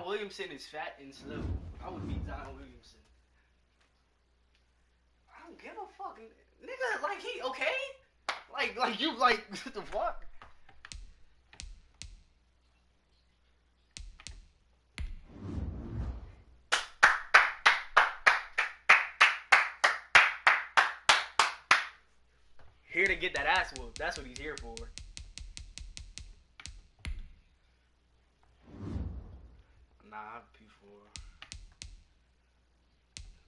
Williamson is fat and slow. I would beat Zion Williamson. I don't give a fuck, nigga. Like he okay? Like you like what the fuck? Here to get that ass whooped. That's what he's here for. Nah, P4.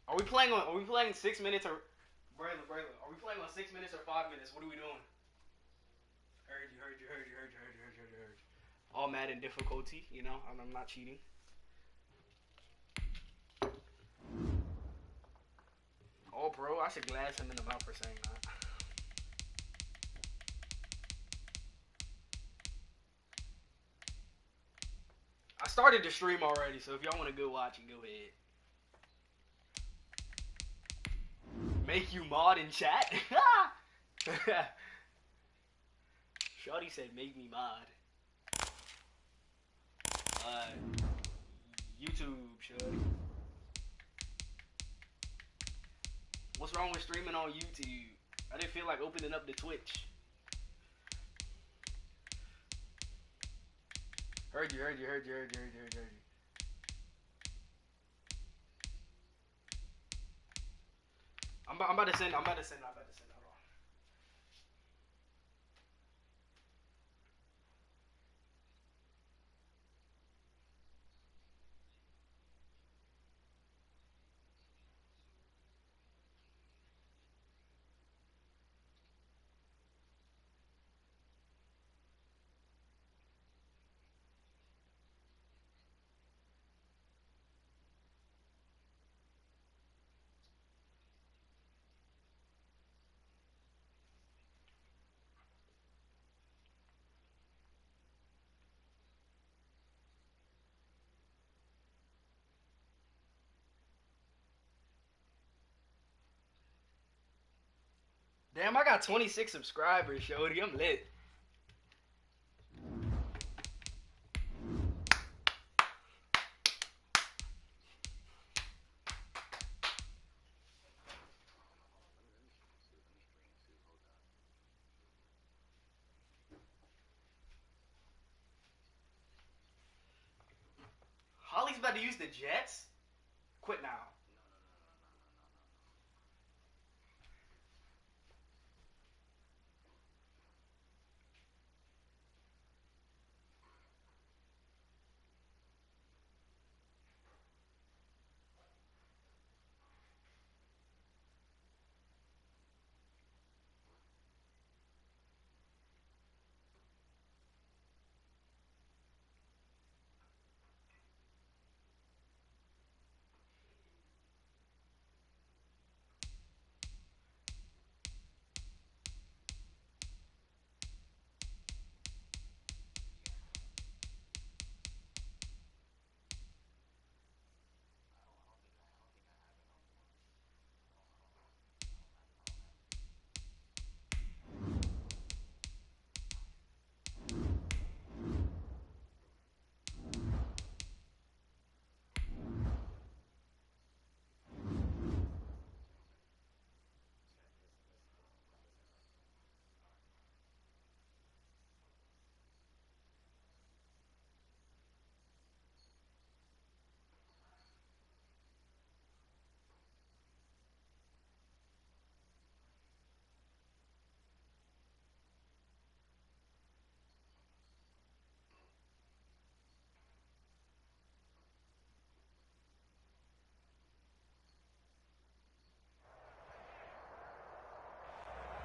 Are we playing 6 minutes or Braylon? Are we playing on 6 minutes or 5 minutes? What are we doing? Heard you. All mad and difficulty, you know. I'm not cheating. Oh, bro, I should glass him in the mouth for saying that. I started the stream already, so if y'all want to go watch it, go ahead. Make you mod in chat? Shawty said make me mod. YouTube, Shawty. What's wrong with streaming on YouTube? I didn't feel like opening up the Twitch. Heard you. I'm about to send. Hold on. Damn, I got 26 subscribers, Shorty. I'm lit. Holly's about to use the Jets? Quit now.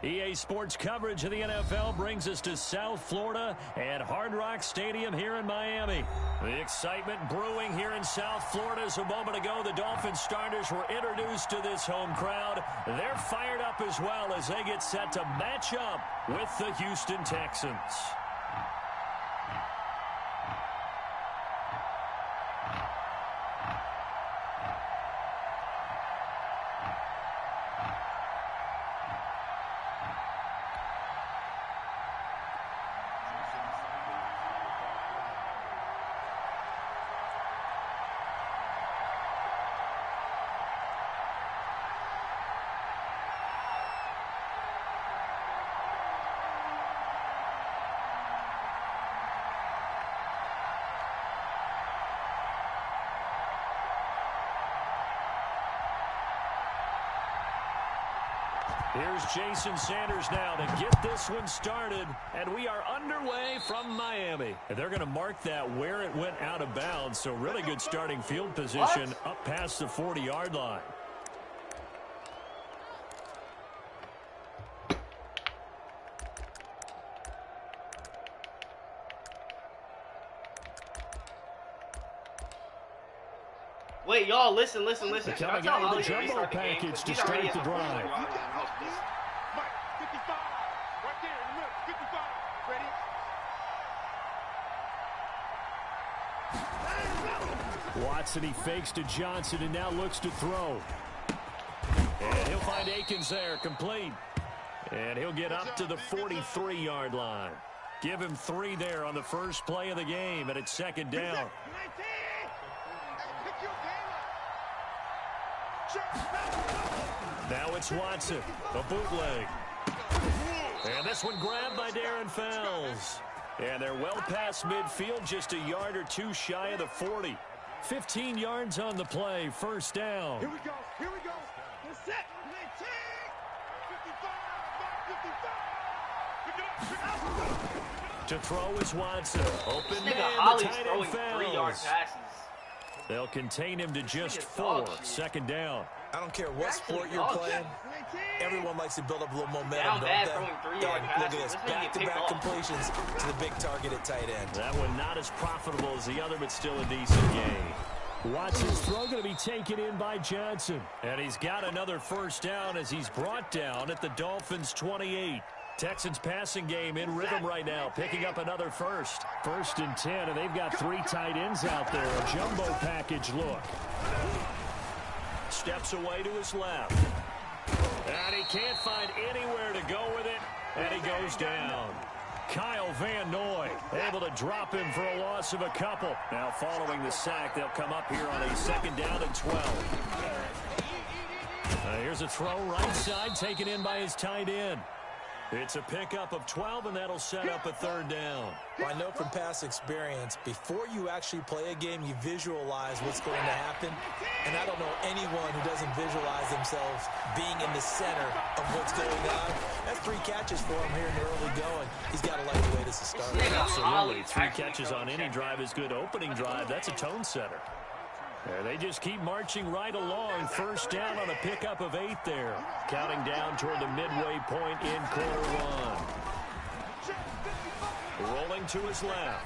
EA Sports coverage of the NFL brings us to South Florida at Hard Rock Stadium here in Miami. The excitement brewing here in South Florida as a moment ago the Dolphins starters were introduced to this home crowd. They're fired up as well as they get set to match up with the Houston Texans. Here's Jason Sanders now to get this one started, and we are underway from Miami. And they're going to mark that where it went out of bounds, so really good starting field position up past the 40-yard line. Wait, y'all, listen. Coming out with the jumbo package to start the drive. Watson, he fakes to Johnson and now looks to throw. And he'll find Akins there, complete. And he'll get up to the 43-yard line. Give him 3 there on the first play of the game, and it's second down. Now it's Watson, a bootleg. And this one grabbed by Darren Fells. And they're well past midfield, just a yard or 2 shy of the 40. 15 yards on the play, first down. Here we go. We're set. 55. To throw is Watson. Open man, Halle's the tight end throwing 3-yard Fells. passes. They'll contain him to just 4, second down. I don't care what sport you're playing. Everyone likes to build up a little momentum, Down bad, don't throwing they? 3-yard Look passes. at this, This thing get back-to-back picked off. completions to the big target at tight end. That one not as profitable as the other, but still a decent game. Watson's throw going to be taken in by Johnson. And he's got another first down as he's brought down at the Dolphins' 28. Texans passing game in rhythm right now, picking up another first. 1st and 10, and they've got 3 tight ends out there. A jumbo package look. Steps away to his left. And he can't find anywhere to go with it, and he goes down. Kyle Van Noy able to drop him for a loss of a couple. Now following the sack, they'll come up here on a second down and 12. Here's a throw right side taken in by his tight end. It's a pickup of 12, and that'll set up a third down. Well, I know from past experience, before you actually play a game, you visualize what's going to happen. And I don't know anyone who doesn't visualize themselves being in the center of what's going on. That's 3 catches for him here in the early going. He's got to like the way this is starting. Absolutely. 3 catches on any drive is good. Opening drive, that's a tone setter. And they just keep marching right along. First down on a pickup of 8 there. Counting down toward the midway point in quarter 1. Rolling to his left.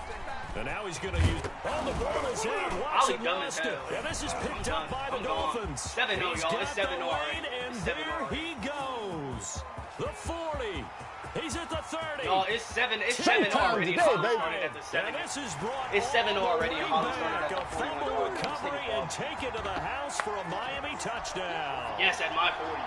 And now he's going to use... Oh, the ball is out. Watson lost it. And this is picked up by the Dolphins. 7-0, y'all. It's 7-0 already. And there he goes. The 40. He's at the 30. No, it's 7 already. And Halle started at the 7. It's 7 already. And Halle started at the 40. Fumble recovery and take it to the house for a Miami touchdown. Yes, at my 40.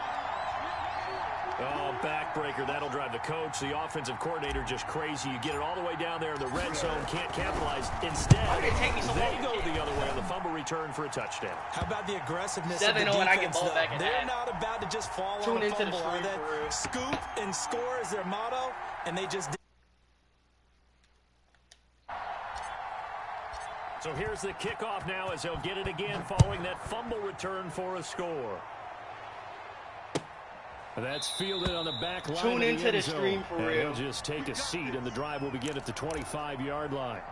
Oh, backbreaker. That'll drive the coach, the offensive coordinator, just crazy. You get it all the way down there in the red zone, can't capitalize. Instead, they go the other way on the fumble return for a touchdown. How about the aggressiveness 7-0 of the defense, and I get ball back in They're half. not about to just fall Tune on a into the fumble, are stream for they? real. Scoop and score is their motto, and they just... So here's the kickoff now as they'll get it again following that fumble return for a score. That's fielded on the back line. Tune into the zone. stream for real. He'll just take a seat, and the drive will begin at the 25-yard line.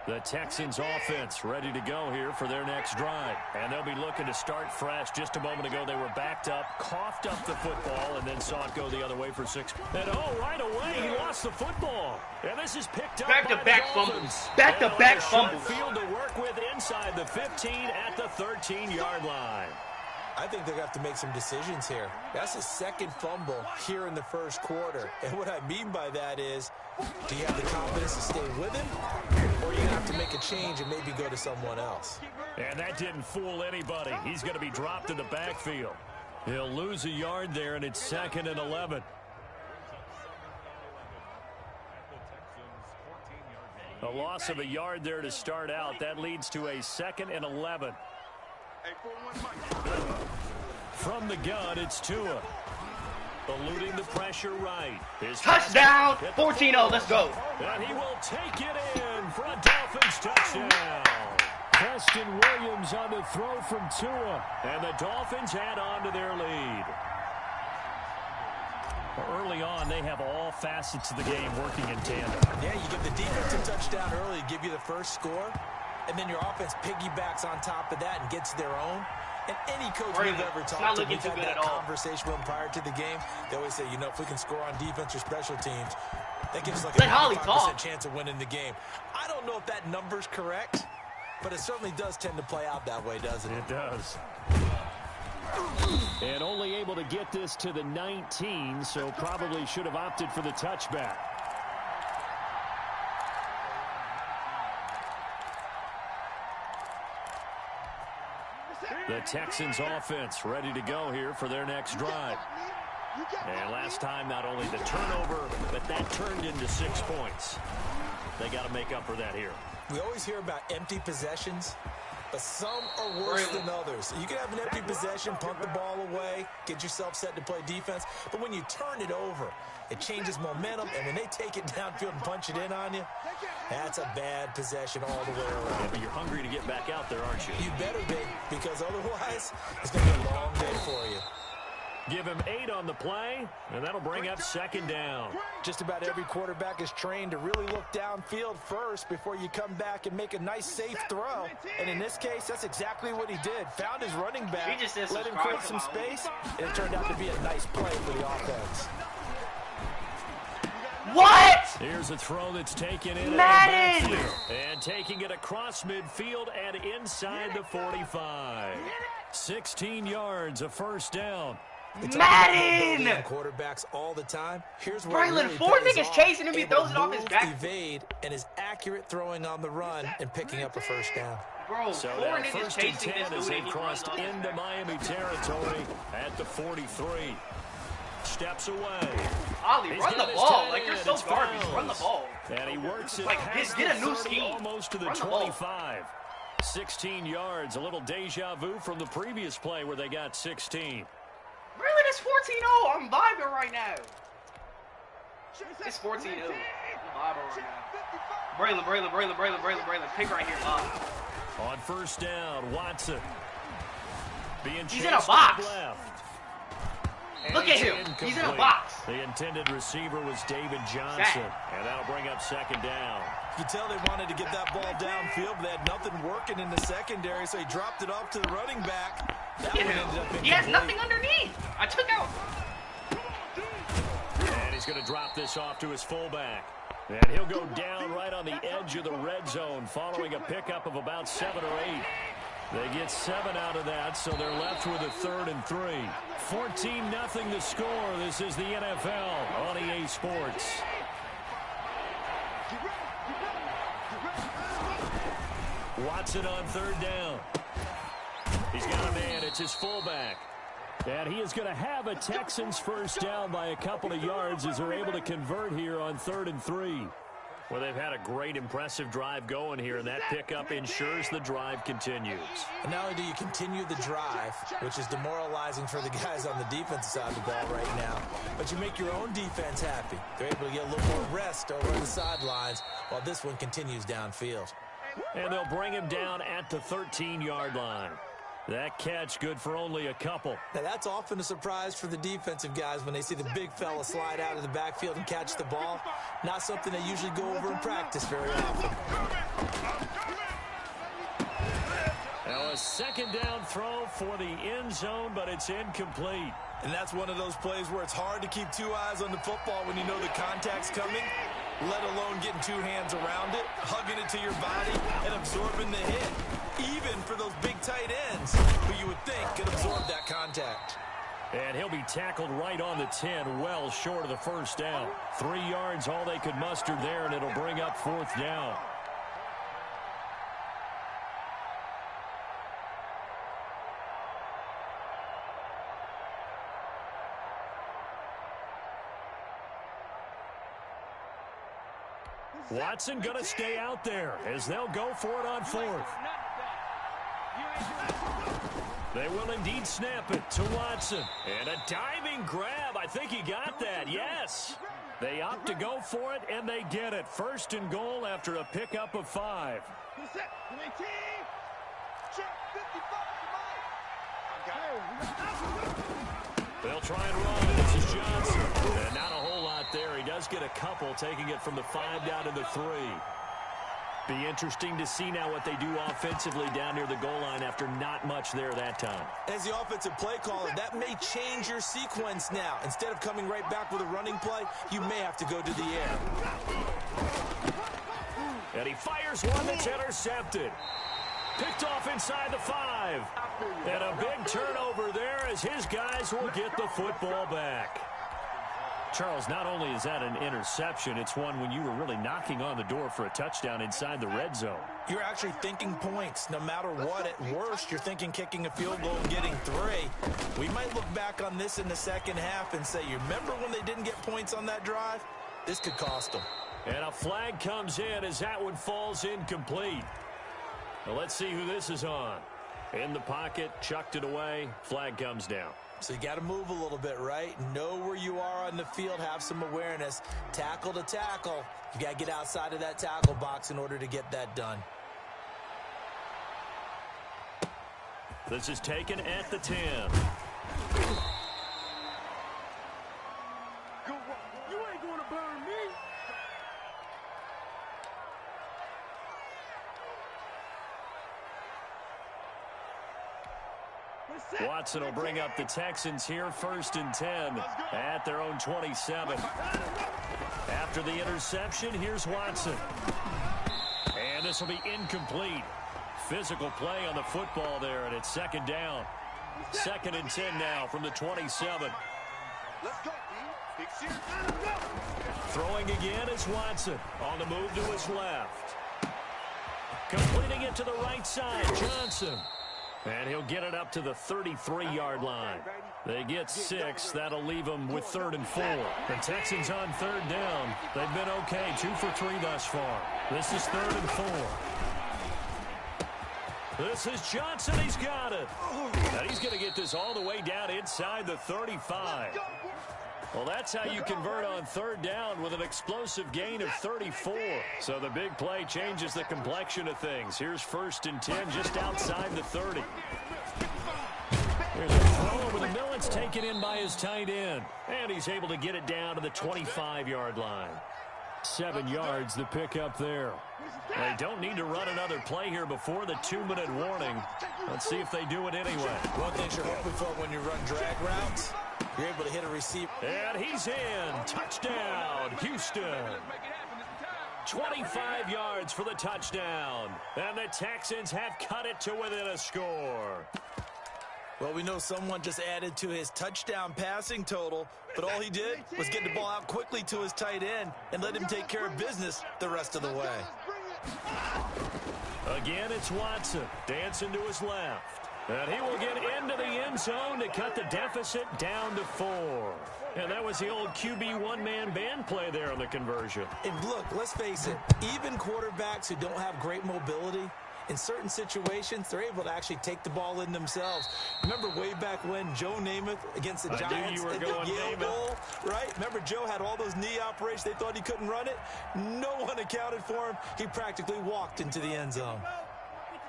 The Texans offense ready to go here for their next drive. And they'll be looking to start fresh. Just a moment ago, they were backed up, coughed up the football, and then saw it go the other way for 6. And right away, he lost the football. And this is picked up by the Dolphins. Back-to-back fumbles. Field to work with inside the 15 at the 13-yard line. I think they're going to have to make some decisions here. That's his 2nd fumble here in the first quarter. And what I mean by that is, do you have the confidence to stay with him? Or are you going to have to make a change and maybe go to someone else? And that didn't fool anybody. He's going to be dropped in the backfield. He'll lose a yard there, and it's 2nd and 11. A loss of a yard there to start out. That leads to a 2nd and 11. From the gun, it's Tua. Eluding the pressure right. His Touchdown! 14-0, let's go. And he will take it in for a Dolphins touchdown. Preston Williams on the throw from Tua. And the Dolphins add on to their lead. Early on, they have all facets of the game working in tandem. Yeah, you give the defense a touchdown early, give you the first score, and then your offense piggybacks on top of that and gets their own. And any coach we've ever talked to, we've had that conversation with them prior to the game. They always say, you know, if we can score on defense or special teams, that gives us like a 95% chance of winning the game. I don't know if that number's correct, but it certainly does tend to play out that way, doesn't it? It does. And only able to get this to the 19, so probably should have opted for the touchback. The Texans offense ready to go here for their next drive. And last time, not only the turnover, but that turned into 6 points. They got to make up for that here. We always hear about empty possessions, but some are worse than others. You can have an empty possession, punt the ball away, get yourself set to play defense, but when you turn it over, it changes momentum, and when they take it downfield and punch it in on you, that's a bad possession all the way around. Yeah, but you're hungry to get back out there, aren't you? You better be, because otherwise, it's going to be a long day for you. Give him 8 on the play, and that'll bring up second down. Just about every quarterback is trained to really look downfield first before you come back and make a nice, safe throw. And in this case, that's exactly what he did. Found his running back, let him create some space, and it turned out to be a nice play for the offense. What? Here's a throw that's taken in Madden! And taking it across midfield and inside the 45. 16 yards, a first down. It's Madden! Quarterbacks all the time. Here's where Braylon, really 4 niggas chasing him, he throws it off his back. Evade, and is accurate throwing on the run and picking up a first down. Bro, so 4 now niggas first and chasing 10 this as dude they crossed into Miami territory at the 43. Steps away. Ollie, run the ball. Like, you're so garbage. Run the ball. And he works it like, past get a new 30, scheme. almost to the 25. 16 yards, a little deja vu from the previous play where they got 16. Really, it's 14-0. I'm vibing right now. It's 14-0. I'm vibing right now. Braylon. Pick right here, Bob. On first down, Watson. He's in a box. Left. Look at him. He's in a box. The intended receiver was David Johnson. And that'll bring up second down. You can tell they wanted to get that ball downfield, but they had nothing working in the secondary, so he dropped it off to the running back. That one ended up incomplete. He has nothing underneath. I took out. And he's going to drop this off to his fullback. And he'll go down right on the edge of the red zone following a pickup of about 7 or 8. They get 7 out of that, so they're left with a 3rd and 3. 14-0 the score. This is the NFL on EA Sports. Watson on 3rd down. He's got a man. It's his fullback. And he is going to have a Texans first down by a couple of yards as they're able to convert here on 3rd and 3. Well, they've had a great, impressive drive going here, and that pickup ensures the drive continues. And not only do you continue the drive, which is demoralizing for the guys on the defensive side of the ball right now, but you make your own defense happy. They're able to get a little more rest over on the sidelines while this one continues downfield. And they'll bring him down at the 13-yard line. That catch good for only a couple. Now, that's often a surprise for the defensive guys when they see the big fella slide out of the backfield and catch the ball. Not something they usually go over in practice very often. Now a second down throw for the end zone, but it's incomplete. And that's one of those plays where it's hard to keep 2 eyes on the football when you know the contact's coming, let alone getting 2 hands around it, hugging it to your body, and absorbing the hit. Even for those big tight ends, who you would think could absorb that contact. And he'll be tackled right on the 10, well short of the first down. 3 yards, all they could muster there, and it'll bring up 4th down. Watson going to stay out there as they'll go for it on 4th. They will indeed snap it to Watson. And a diving grab. I think he got that. Yes. They opt to go for it, and they get it. First and goal after a pickup of 5. They'll try and run. This is Johnson. And not a whole lot there. He does get a couple, taking it from the 5 down to the 3. Be interesting to see now what they do offensively down near the goal line after not much there that time. As the offensive play caller, that may change your sequence now. Instead of coming right back with a running play, you may have to go to the air. And he fires one that's intercepted. Picked off inside the 5. And a big turnover there as his guys will get the football back. Charles, not only is that an interception, it's one when you were really knocking on the door for a touchdown inside the red zone. You're actually thinking points. No matter what, at worst, you're thinking kicking a field goal and getting 3. We might look back on this in the second half and say, you remember when they didn't get points on that drive? This could cost them. And a flag comes in as that one falls incomplete. Well, let's see who this is on. In the pocket, chucked it away, flag comes down. So you got to move a little bit, right? Know where you are on the field, have some awareness. Tackle to tackle. You got to get outside of that tackle box in order to get that done. This is taken at the 10. You ain't going to burn me. Watson will bring up the Texans here, 1st and 10 at their own 27. After the interception, here's Watson. And this will be incomplete. Physical play on the football there, and it's 2nd down. 2nd and 10 now from the 27. Let's go, D. Throwing again is Watson. On the move to his left. Completing it to the right side, Johnson. And he'll get it up to the 33-yard line. They get 6. That'll leave them with 3rd and 4. The Texans on 3rd down. They've been okay, 2 for 3 thus far. This is 3rd and 4. This is Johnson. He's got it. And he's going to get this all the way down inside the 35. Well, that's how you convert on 3rd down with an explosive gain of 34. So the big play changes the complexion of things. Here's 1st and 10 just outside the 30. There's a throw over the middle. It's taken in by his tight end. And he's able to get it down to the 25-yard line. 7 yards the pick up there. They don't need to run another play here before the 2-minute warning. Let's see if they do it anyway. One thing you're hoping for when you run drag routes, you're able to hit a receiver. And he's in. Touchdown, Houston. 25 yards for the touchdown. And the Texans have cut it to within a score. Well, we know someone just added to his touchdown passing total, but all he did was get the ball out quickly to his tight end and let him take care of business the rest of the way. Again, it's Watson. Dancing to his left. And he will get into the end zone to cut the deficit down to 4. And that was the old QB one-man band play there on the conversion. And look, let's face it, even quarterbacks who don't have great mobility, in certain situations, they're able to actually take the ball in themselves. Remember way back when Joe Namath against the Giants at the Yale Bowl, right? Remember Joe had all those knee operations. They thought he couldn't run it. No one accounted for him. He practically walked into the end zone.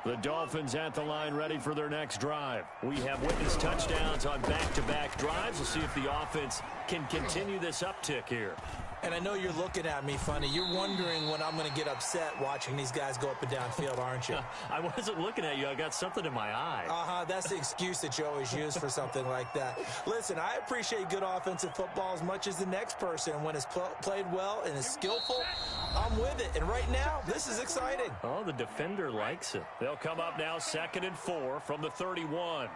The Dolphins at the line ready for their next drive. We have witnessed touchdowns on back-to-back drives. We'll see if the offense can continue this uptick here. And I know you're looking at me funny. You're wondering when I'm going to get upset watching these guys go up and down field, aren't you? I wasn't looking at you. I got something in my eye. That's the excuse that you always use for something like that. Listen, I appreciate good offensive football as much as the next person. When it's played well and is skillful, I'm with it. And right now, this is exciting. Oh, the defender likes it. They'll come up now 2nd and 4 from the 31.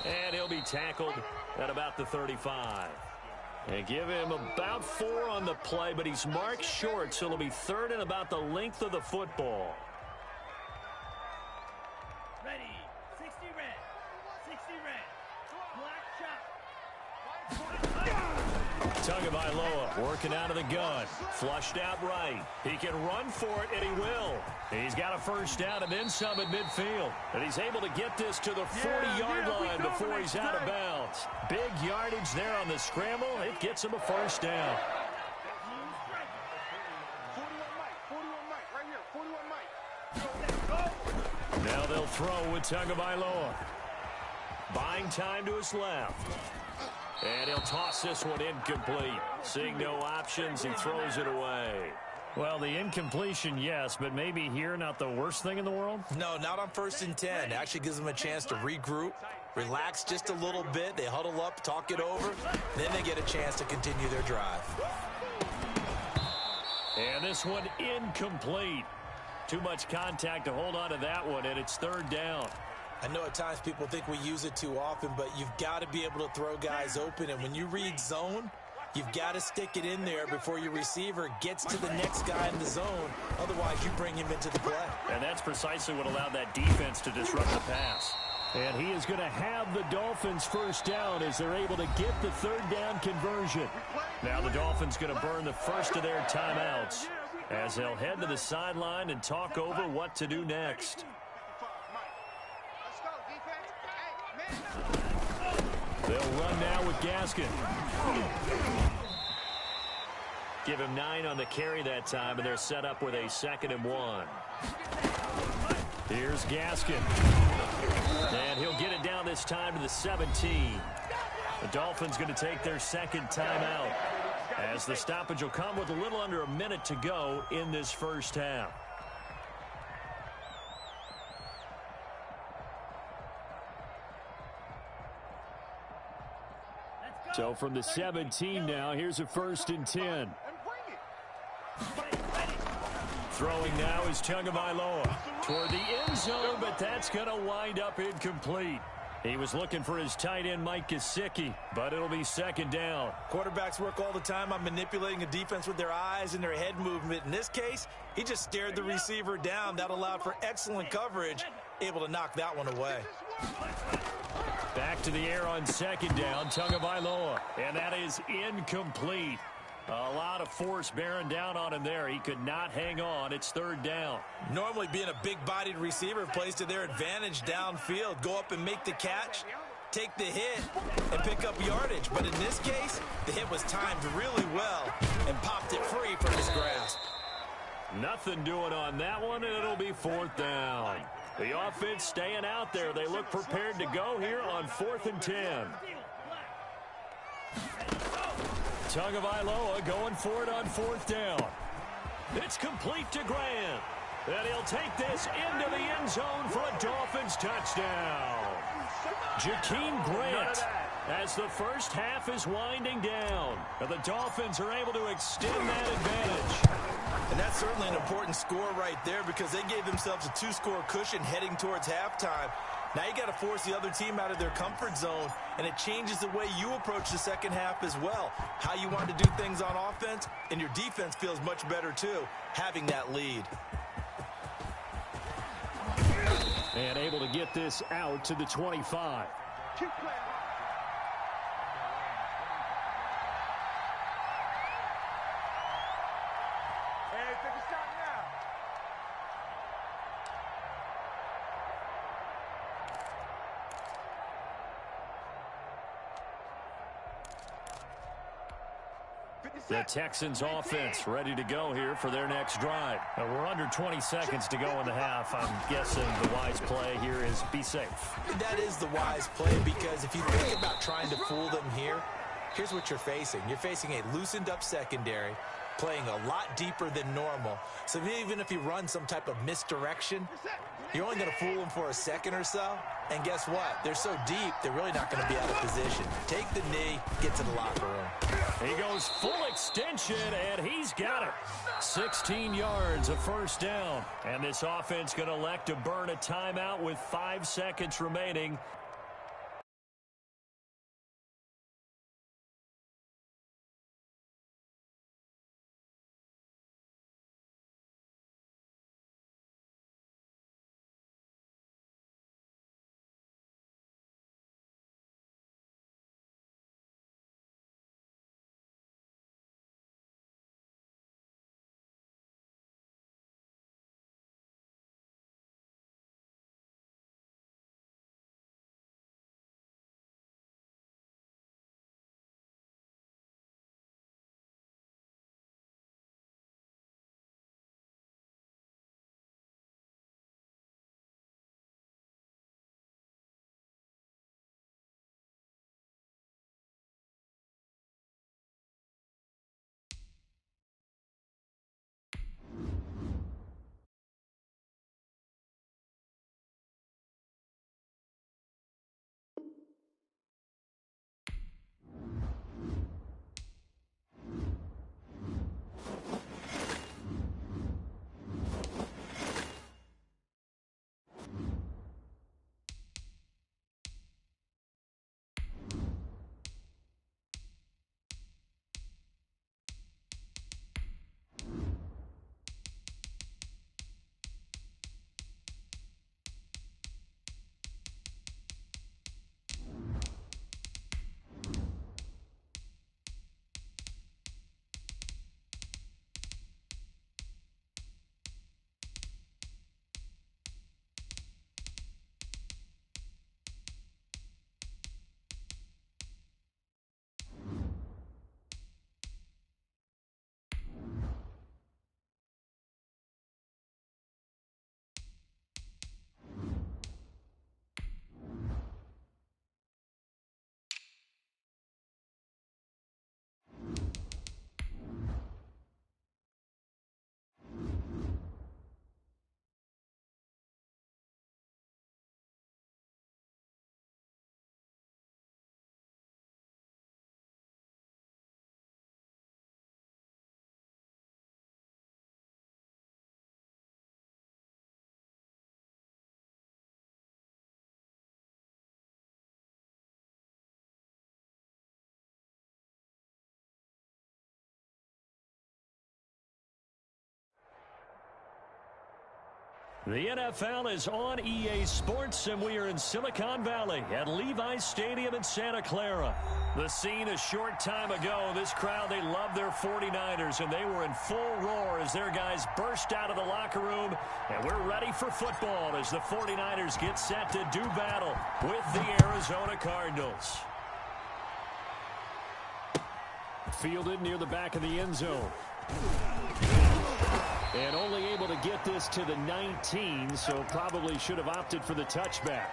And he'll be tackled at about the 35. And give him about 4 on the play, but he's marked short, so it'll be 3rd and about the length of the football. Ready. 60 red. 60 red. Black Tagovailoa working out of the gun. Flushed out right. He can run for it, and he will. He's got a first down and then some at midfield. And he's able to get this to the 40-yard line before he's out of bounds. Big yardage there on the scramble. It gets him a first down. 41 Mike, right here, 41 Mike. Now they'll throw with Tagovailoa. Buying time to his left. And he'll toss this one incomplete. Seeing no options, he throws it away. Well, the incompletion, yes, but maybe here not the worst thing in the world? No, not on 1st and 10. It actually gives them a chance to regroup, relax just a little bit. They huddle up, talk it over. Then they get a chance to continue their drive. And this one incomplete. Too much contact to hold on to that one, and it's 3rd down. I know at times people think we use it too often, but you've got to be able to throw guys open. And when you read zone, you've got to stick it in there before your receiver gets to the next guy in the zone. Otherwise, you bring him into the play. And that's precisely what allowed that defense to disrupt the pass. And he is going to have the Dolphins first down as they're able to get the 3rd down conversion. Now the Dolphins going to burn the first of their timeouts as they'll head to the sideline and talk over what to do next. They'll run now with Gaskin. Give him 9 on the carry that time, and they're set up with a 2nd and 1. Here's Gaskin. And he'll get it down this time to the 17. The Dolphins going to take their 2nd timeout as the stoppage will come with a little under a minute to go in this first half. So from the 17 now, here's a 1st and 10. Throwing now is Tagovailoa toward the end zone, but that's going to wind up incomplete. He was looking for his tight end, Mike Gesicki, but it'll be 2nd down. Quarterbacks work all the time on manipulating a defense with their eyes and their head movement. In this case, he just stared the receiver down. That allowed for excellent coverage, able to knock that one away. Back to the air on 2nd down, Tagovailoa, and that is incomplete. A lot of force bearing down on him there. He could not hang on. It's 3rd down. Normally being a big-bodied receiver plays to their advantage downfield. Go up and make the catch, take the hit, and pick up yardage. But in this case, the hit was timed really well and popped it free from his grasp. Nothing doing on that one, and it'll be 4th down. The offense staying out there. They look prepared to go here on 4th and 10. Tagovailoa going for it on 4th down. It's complete to Grant. And he'll take this into the end zone for a Dolphins touchdown. Jakeem Grant as the first half is winding down. And the Dolphins are able to extend that advantage. And that's certainly an important score right there because they gave themselves a 2-score cushion heading towards halftime. Now you got to force the other team out of their comfort zone, and it changes the way you approach the second half as well. How you want to do things on offense, and your defense feels much better too, having that lead. And able to get this out to the 25. Keep playing. Hey, take a shot now. The Texans offense ready to go here for their next drive. We're under 20 seconds to go in the half. I'm guessing the wise play here is be safe. That is the wise play because if you think about trying to fool them here, here's what you're facing. You're facing a loosened up secondary, playing a lot deeper than normal. So even if you run some type of misdirection, you're only going to fool them for a second or so. And guess what? They're so deep, they're really not going to be out of position. Take the knee, get to the locker room. He goes full extension, and he's got it. 16 yards, a first down. And this offense going to elect to burn a timeout with 5 seconds remaining. The NFL is on EA Sports, and we are in Silicon Valley at Levi's Stadium in Santa Clara. The scene a short time ago, this crowd, they love their 49ers, and they were in full roar as their guys burst out of the locker room, and we're ready for football as the 49ers get set to do battle with the Arizona Cardinals. Fielded near the back of the end zone. And only able to get this to the 19, so probably should have opted for the touchback.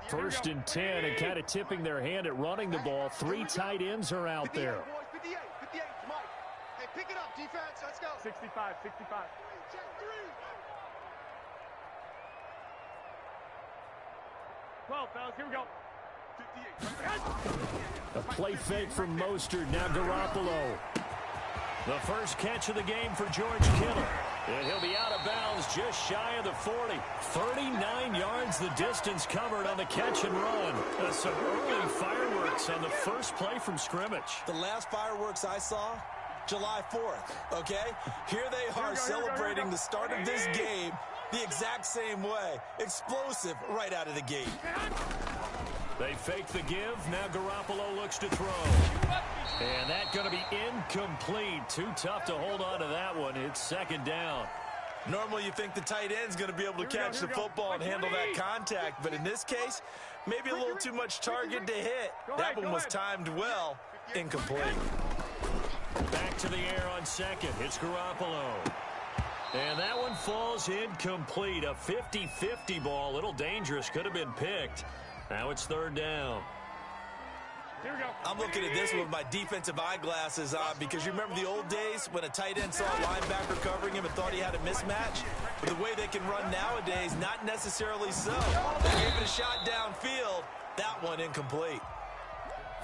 First and 10, and kind of tipping their hand at running the ball. 3 tight ends are out there. 58, Mike. Hey, pick it up, defense. Let's go. 65. Check 3. 12, fellas. Here we go. 58. A play fake from Mostert. Now Garoppolo. The first catch of the game for George Kittle. And he'll be out of bounds just shy of the 40. 39 yards the distance covered on the catch and run. Some early fireworks on the first play from scrimmage. The last fireworks I saw, July 4th, okay? Here they are celebrating the start of this game the exact same way. Explosive right out of the gate. They fake the give. Now Garoppolo looks to throw. And that's going to be incomplete. Too tough to hold on to that one. It's second down. Normally you think the tight end's going to be able to catch the football and handle that contact, but in this case, maybe a little too much target to hit. That one was timed well. Incomplete. Back to the air on second. It's Garoppolo. And that one falls incomplete. A 50-50 ball. A little dangerous. Could have been picked. Now it's third down. Here we go. I'm looking at this with my defensive eyeglasses on because you remember the old days when a tight end saw a linebacker covering him and thought he had a mismatch? But the way they can run nowadays, not necessarily so. They gave it a shot downfield. That one incomplete.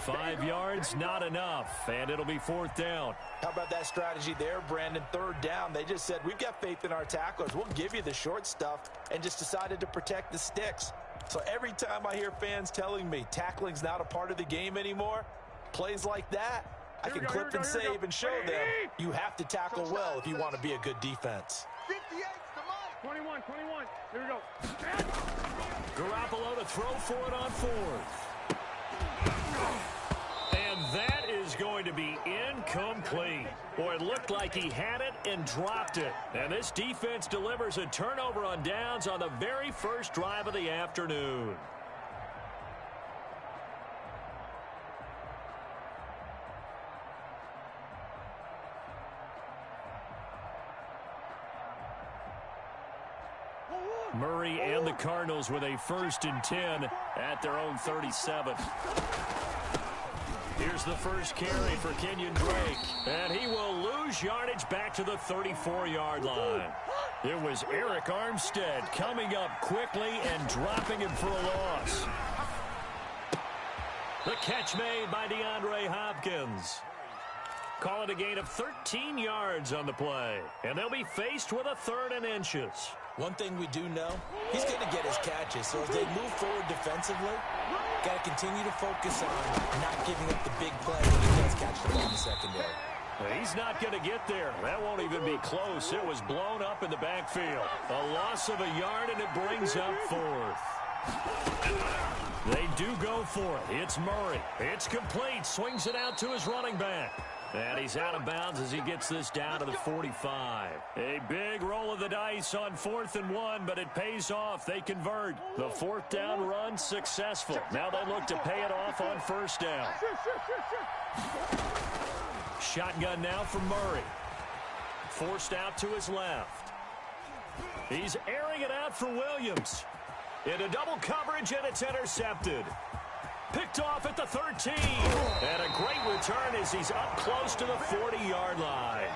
5 yards, not enough, and it'll be fourth down. How about that strategy there, Brandon? Third down. They just said, we've got faith in our tacklers. We'll give you the short stuff, and just decided to protect the sticks. So every time I hear fans telling me tackling's not a part of the game anymore, plays like that, I can clip and save and show them you have to tackle well if you want to be a good defense. 58 to Mike. 21. Here we go. Garoppolo to throw for it on fourth. And that is going to be incomplete. Boy, it looked like he had it and dropped it. And this defense delivers a turnover on downs on the very first drive of the afternoon. Murray and the Cardinals with a first and 10 at their own 37. Here's the first carry for Kenyon Drake. And he will lose yardage back to the 34-yard line. It was Eric Armstead coming up quickly and dropping him for a loss. The catch made by DeAndre Hopkins. Call it a gain of 13 yards on the play. And they'll be faced with a third and inches. One thing we do know, he's going to get his catches. So as they move forward defensively, got to continue to focus on not giving up the big play when he does catch the ball in the secondary. He's not going to get there. That won't even be close. It was blown up in the backfield. A loss of a yard, and it brings up fourth. They do go for it. It's Murray. It's complete. Swings it out to his running back. And he's out of bounds as he gets this down to the 45. A big roll of the dice on 4th and 1, but it pays off. They convert. The fourth down run successful. Now they look to pay it off on first down. Shotgun now from Murray. Forced out to his left. He's airing it out for Williams. Into double coverage, and it's intercepted. Picked off at the 13. And a great return as he's up close to the 40-yard line.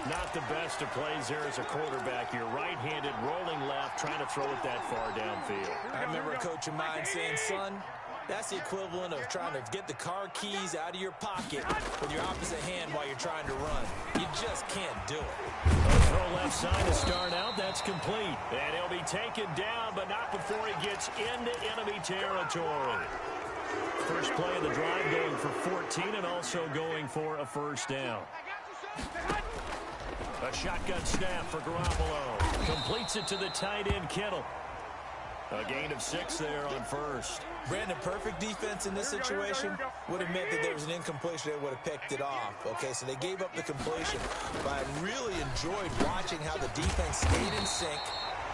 Not the best of plays there as a quarterback. You're right-handed, rolling left, trying to throw it that far downfield. I remember a coach of mine saying, son, That's the equivalent of trying to get the car keys out of your pocket with your opposite hand while you're trying to run. You just can't do it. Throw left side to start out. That's complete. And he'll be taken down, but not before he gets into enemy territory. First play of the drive going for 14 and also going for a first down. A shotgun snap for Garoppolo. Completes it to the tight end, Kittle. A gain of 6 there on first. Brandon, perfect defense in this situation would have meant that there was an incompletion. They would have picked it off. Okay, so they gave up the completion. But I really enjoyed watching how the defense stayed in sync,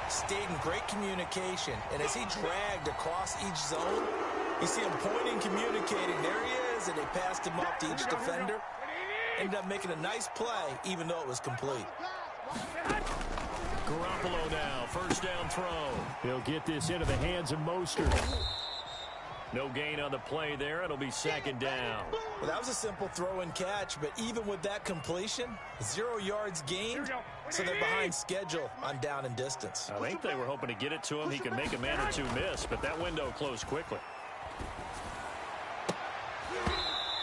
stayed in great communication. And as he dragged across each zone, you see him pointing, communicating. There he is, and they passed him off to each defender. Ended up making a nice play, even though it was complete. Garoppolo now, first down throw. He'll get this into the hands of Mostert. No gain on the play there. It'll be second down. Well, that was a simple throw and catch, but even with that completion, 0 yards gained, so they're behind schedule on down and distance. I think they were hoping to get it to him. He could make a man or two miss, but that window closed quickly.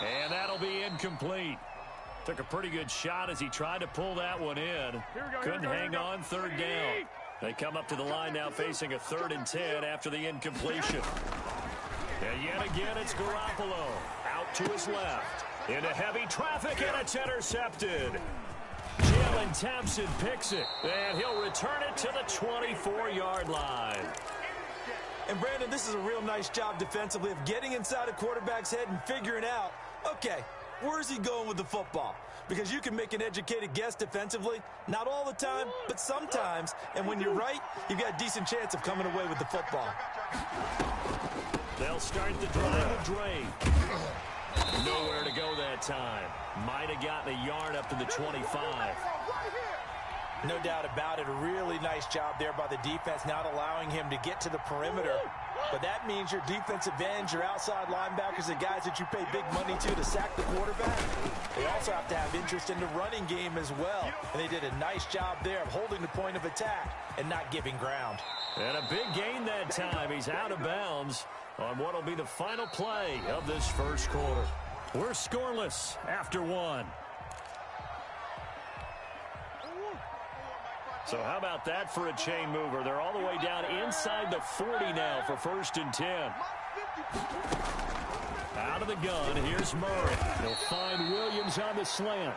And that'll be incomplete. Took a pretty good shot as he tried to pull that one in. Couldn't hang on, third down. They come up to the line now facing a 3rd and 10 after the incompletion. And yet again, it's Garoppolo. Out to his left. Into heavy traffic, and it's intercepted. Jalen Thompson picks it, and he'll return it to the 24-yard line. And, Brandon, this is a real nice job defensively of getting inside a quarterback's head and figuring out, okay, where's he going with the football? Because you can make an educated guess defensively. Not all the time, but sometimes. And when you're right, you've got a decent chance of coming away with the football. They'll start the drive with Drake. Nowhere to go that time. Might have gotten a yard up to the 25. No doubt about it. A really nice job there by the defense, not allowing him to get to the perimeter. But that means your defensive ends, your outside linebackers, the guys that you pay big money to sack the quarterback, they also have to have interest in the running game as well. And they did a nice job there of holding the point of attack and not giving ground. And a big gain that time. He's out of bounds on what will be the final play of this first quarter. We're scoreless after 1. So how about that for a chain mover? They're all the way down inside the 40 now for 1st and 10. Out of the gun, here's Murray. He'll find Williams on the slant.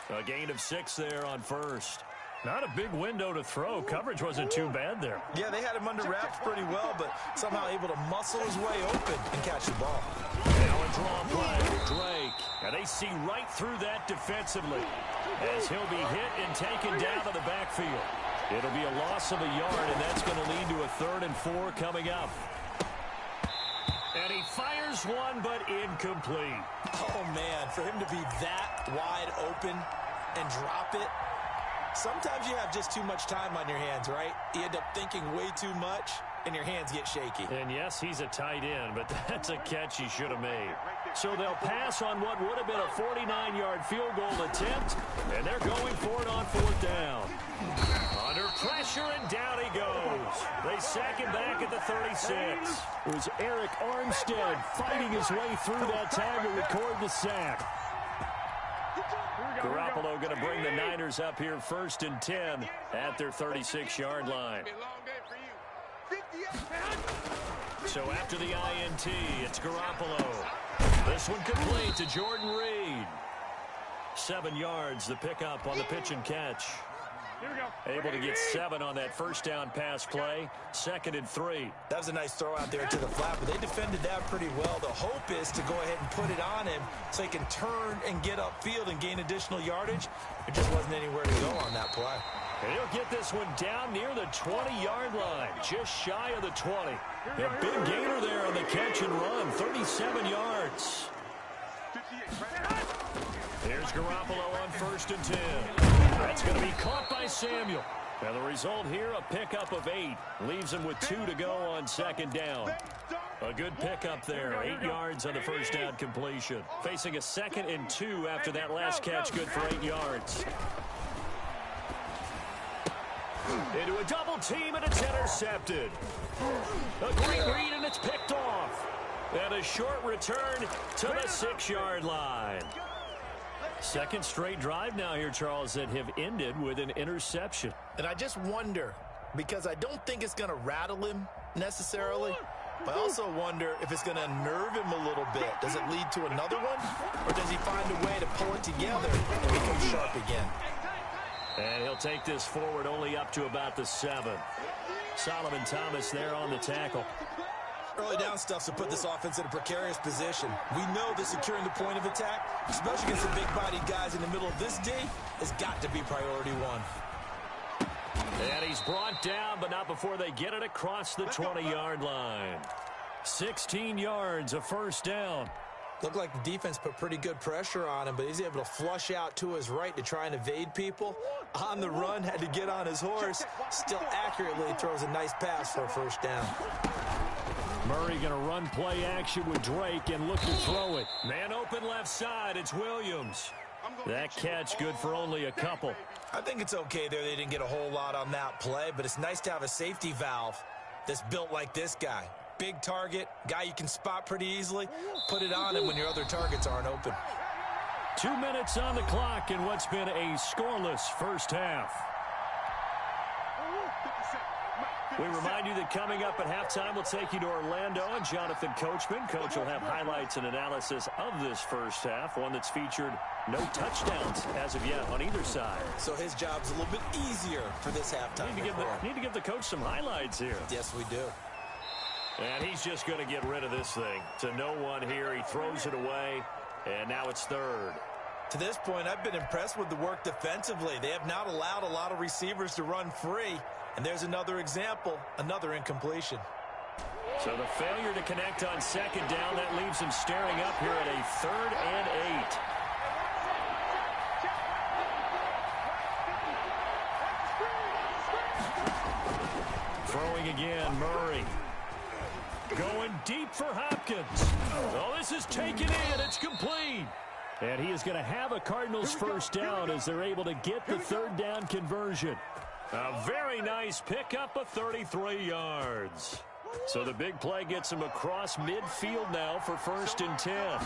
A gain of 6 there on first. Not a big window to throw. Coverage wasn't too bad there. Yeah, they had him under wraps pretty well, but somehow able to muscle his way open and catch the ball. Now a draw play with Drake. And they see right through that defensively as he'll be hit and taken down to the backfield. It'll be a loss of a yard, and that's going to lead to a 3rd and 4 coming up. And he fires one, but incomplete. Oh, man, for him to be that wide open and drop it. Sometimes you have just too much time on your hands, right? You end up thinking way too much, and your hands get shaky. And yes, he's a tight end, but that's a catch he should have made. So they'll pass on what would have been a 49-yard field goal attempt, and they're going for it on 4th down. Under pressure, and down he goes. They sack him back at the 36. It was Eric Armstead fighting his way through that tag to record the sack. Garoppolo going to bring the Niners up here 1st and 10 at their 36-yard line. So after the INT, it's Garoppolo. This one complete to Jordan Reed. 7 yards, the pickup on the pitch and catch. Able to get 7 on that first down pass play. 2nd and 3. That was a nice throw out there to the flat, but they defended that pretty well. The hope is to go ahead and put it on him so he can turn and get upfield and gain additional yardage. There just wasn't anywhere to go on that play. And he'll get this one down near the 20-yard line, just shy of the 20. A big gainer there on the catch and run, 37 yards. Here's Garoppolo on 1st and 10. That's going to be caught by Samuel. And the result here, a pickup of 8. Leaves him with 2 to go on 2nd down. A good pickup there, 8 yards on the first down completion. Facing a 2nd and 2 after that last catch, good for 8 yards. Into a double team, and it's intercepted. A great read, and it's picked off. And a short return to the 6-yard line. Second straight drive now here, Charles, that have ended with an interception. And I just wonder, because I don't think it's going to rattle him necessarily, but I also wonder if it's going to unnerve him a little bit. Does it lead to another one? Or does he find a way to pull it together and become sharp again? And he'll take this forward only up to about the 7. Solomon Thomas there on the tackle. Early down stuff to put this offense in a precarious position. We know that securing the point of attack, especially against the big-bodied guys in the middle of this D, has got to be priority one. And he's brought down, but not before they get it across the 20-yard line. 16 yards, a first down. Looked like the defense put pretty good pressure on him, but he's able to flush out to his right to try and evade people. On the run, had to get on his horse. Still accurately throws a nice pass for a first down. Murray going to run play action with Drake and look to throw it. Man open left side, it's Williams. That catch good for only a couple. I think it's okay there. They didn't get a whole lot on that play, but it's nice to have a safety valve that's built like this guy. Big target, guy you can spot pretty easily. Put it on him when your other targets aren't open. 2 minutes on the clock in what's been a scoreless first half. We remind you that coming up at halftime, we'll take you to Orlando and Jonathan Coachman. Coach will have highlights and analysis of this first half, one that's featured no touchdowns as of yet on either side. So his job's a little bit easier for this halftime. Need to give the coach some highlights here. Yes, we do. And he's just going to get rid of this thing. To no one here. He throws it away, and now it's third. To this point, I've been impressed with the work defensively. They have not allowed a lot of receivers to run free. And there's another example, another incompletion. So the failure to connect on second down, that leaves him staring up here at a 3rd and 8. Throwing again, Murray. Going deep for Hopkins. Oh, this is taken in. It's complete. And he is going to have a Cardinals first down as they're able to get the 3rd down conversion. A very nice pickup of 33 yards. So the big play gets him across midfield now for 1st and 10.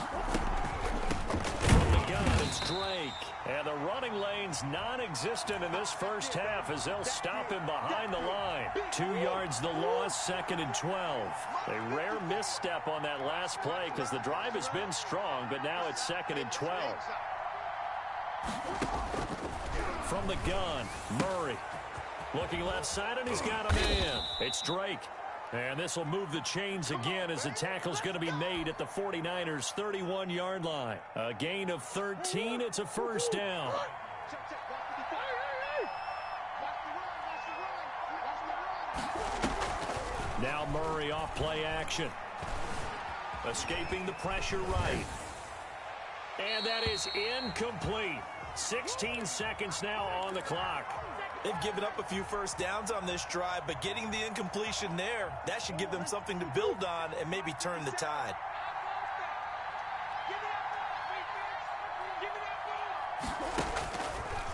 From the gun, it's Drake. And the running lane's non-existent in this first half as they'll stop him behind the line. 2 yards the loss, 2nd and 12. A rare misstep on that last play because the drive has been strong, but now it's 2nd and 12. From the gun, Murray. Looking left side, and he's got a man. It's Drake. And this will move the chains again as the tackle's going to be made at the 49ers' 31-yard line. A gain of 13. It's a first down. Now Murray off play action. Escaping the pressure right. And that is incomplete. 16 seconds now on the clock. They've given up a few first downs on this drive, but getting the incompletion there, that should give them something to build on and maybe turn the tide.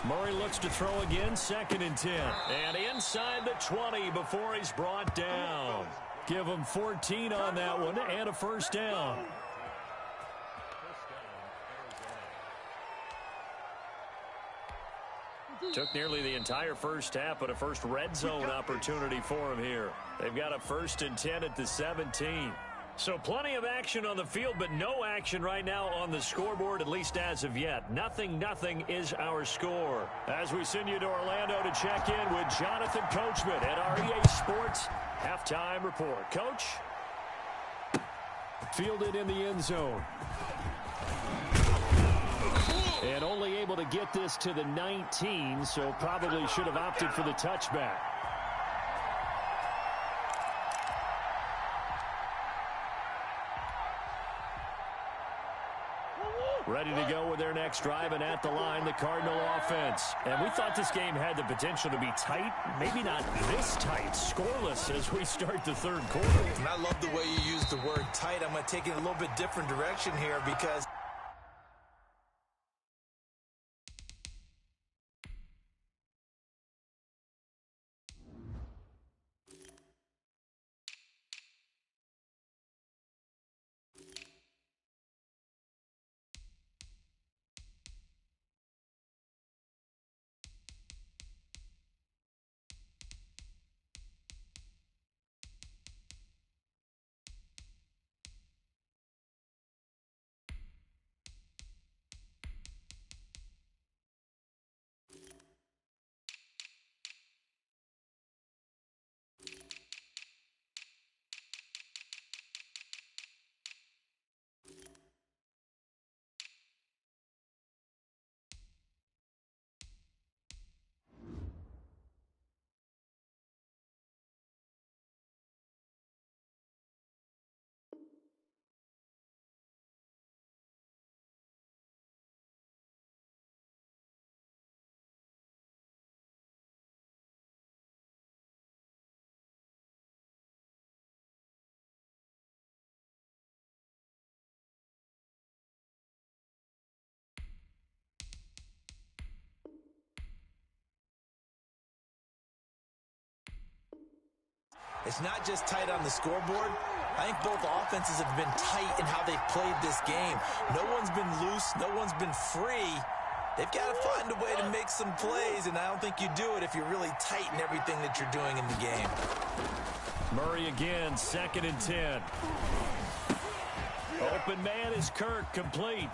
Murray looks to throw again, 2nd and 10. And inside the 20 before he's brought down. Give him 14 on that one and a first down. Took nearly the entire first half, but a first red zone opportunity for him here. They've got a 1st and 10 at the 17. So plenty of action on the field, but no action right now on the scoreboard, at least as of yet. 0-0 is our score. As we send you to Orlando to check in with Jonathan Coachman at our EA Sports Halftime Report. Coach? Fielded in the end zone. And only able to get this to the 19, so probably should have opted for the touchback. Ready to go with their next drive, and at the line, the Cardinal offense. And we thought this game had the potential to be tight, maybe not this tight, scoreless as we start the 3rd quarter. And I love the way you use the word tight. I'm going to take it a little bit different direction here because It's not just tight on the scoreboard. I think both offenses have been tight in how they've played this game. No one's been loose. No one's been free. They've got to find a way to make some plays, and I don't think you do it if you're really tight in everything that you're doing in the game. Murray again, 2nd and 10. Open man is Kirk, complete.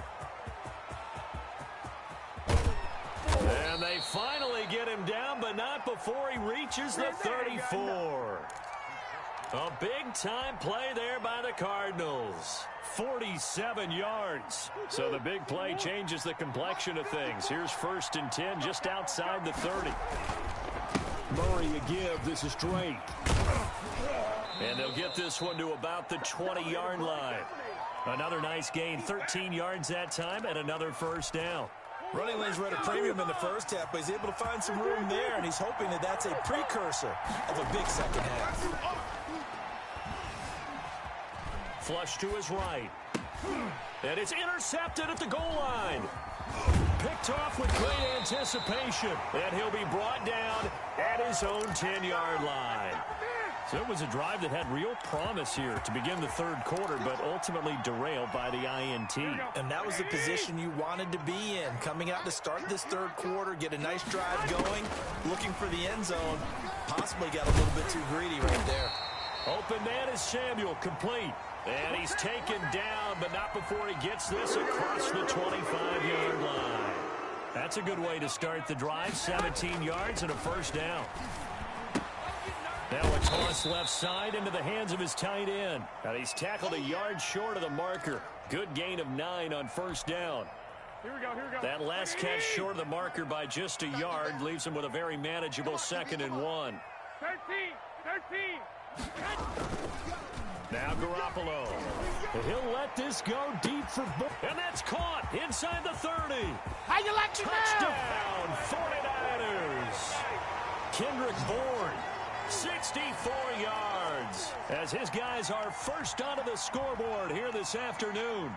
And they finally get him down, but not before he reaches the 34. A big-time play there by the Cardinals. 47 yards. So the big play changes the complexion of things. Here's 1st and 10 just outside the 30. Murray a give. This is Drake. And they'll get this one to about the 20-yard line. Another nice gain, 13 yards that time, and another 1st down. Running lanes were at a premium in the first half, but he's able to find some room there, and he's hoping that that's a precursor of a big second half. Flush to his right. And it's intercepted at the goal line. Picked off with great anticipation. And he'll be brought down at his own 10-yard line. So it was a drive that had real promise here to begin the 3rd quarter, but ultimately derailed by the INT. And that was the position you wanted to be in. Coming out to start this 3rd quarter, get a nice drive going, looking for the end zone. Possibly got a little bit too greedy right there. Open man is Samuel, complete. And he's taken down, but not before he gets this across the 25-yard line. That's a good way to start the drive. 17 yards and a 1st down. Now a toss left side into the hands of his tight end. And he's tackled a yard short of the marker. Good gain of 9 on 1st down. Here we go. That last catch short of the marker by just a yard leaves him with a very manageable 2nd and 1. 13. Now Garoppolo. He'll let this go deep for... And that's caught inside the 30. How you like it Touchdown, 49ers. Kendrick Bourne, 64 yards. As his guys are first onto the scoreboard here this afternoon.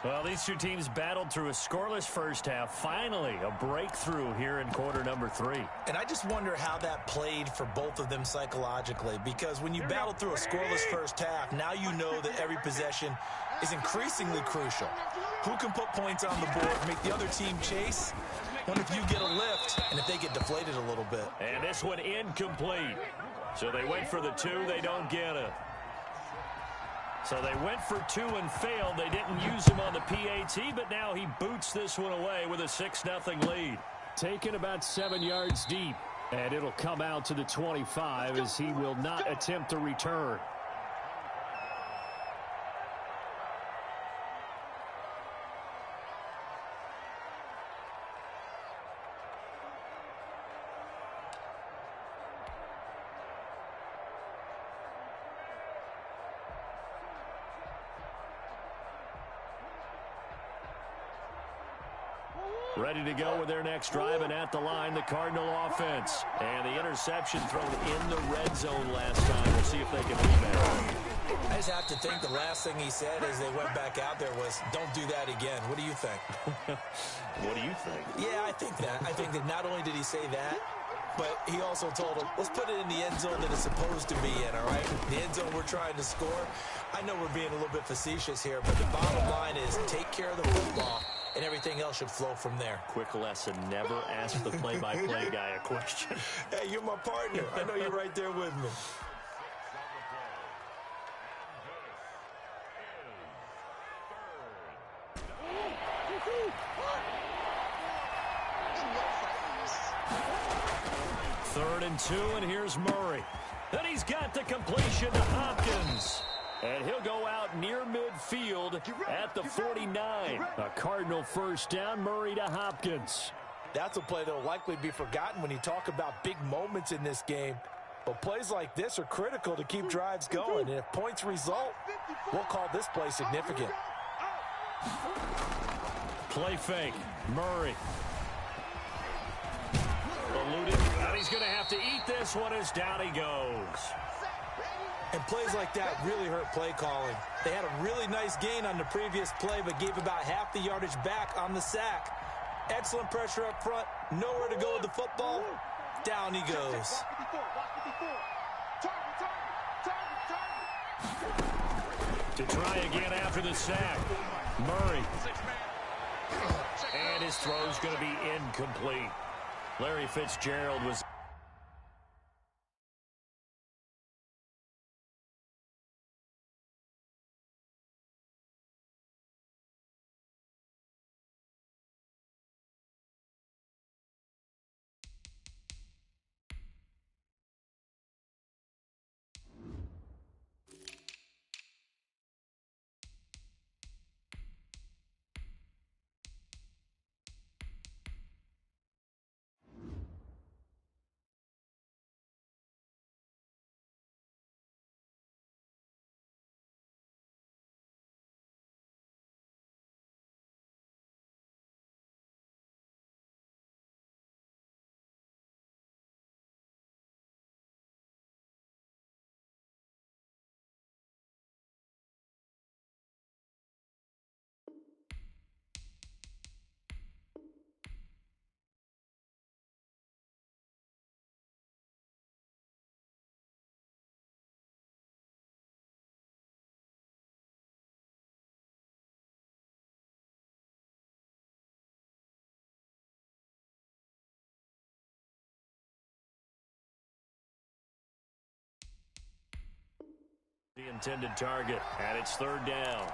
Well, these two teams battled through a scoreless first half. Finally, a breakthrough here in quarter number 3. And I just wonder how that played for both of them psychologically, because when you battle through a scoreless first half, now you know that every possession is increasingly crucial. Who can put points on the board, make the other team chase? Wonder if you get a lift and if they get deflated a little bit. And this one incomplete. So they went for the 2, they don't get it. So they went for 2 and failed. They didn't use him on the PAT, but now he boots this one away with a 6-0 lead. Taken about 7 yards deep, and it'll come out to the 25 as he will not attempt to return. Ready to go with their next drive, and at the line, the Cardinal offense. And the interception thrown in the red zone last time. We'll see if they can rebound. I just have to think the last thing he said as they went back out there was, don't do that again. What do you think? What do you think? Yeah, I think that. I think that not only did he say that, but he also told him, let's put it in the end zone that it's supposed to be in, all right? The end zone we're trying to score. I know we're being a little bit facetious here, but the bottom line is take care of the football, and everything else should flow from there. Quick lesson, never ask the play-by-play guy a question. Hey, you're my partner. I know you're right there with me. Third and 2, and here's Murray. Then he's got the completion to Hopkins. And he'll go out near midfield at the 49. A Cardinal first down, Murray to Hopkins. That's a play that will likely be forgotten when you talk about big moments in this game. But plays like this are critical to keep drives going. And if points result, we'll call this play significant. Play fake. Murray. Eluded. And he's going to have to eat this one as down he goes. And plays like that really hurt play calling. They had a really nice gain on the previous play, but gave about half the yardage back on the sack. Excellent pressure up front. Nowhere to go with the football. Down he goes. To try again after the sack. Murray. And his throw's going to be incomplete. Larry Fitzgerald was... The intended target, and it's third down.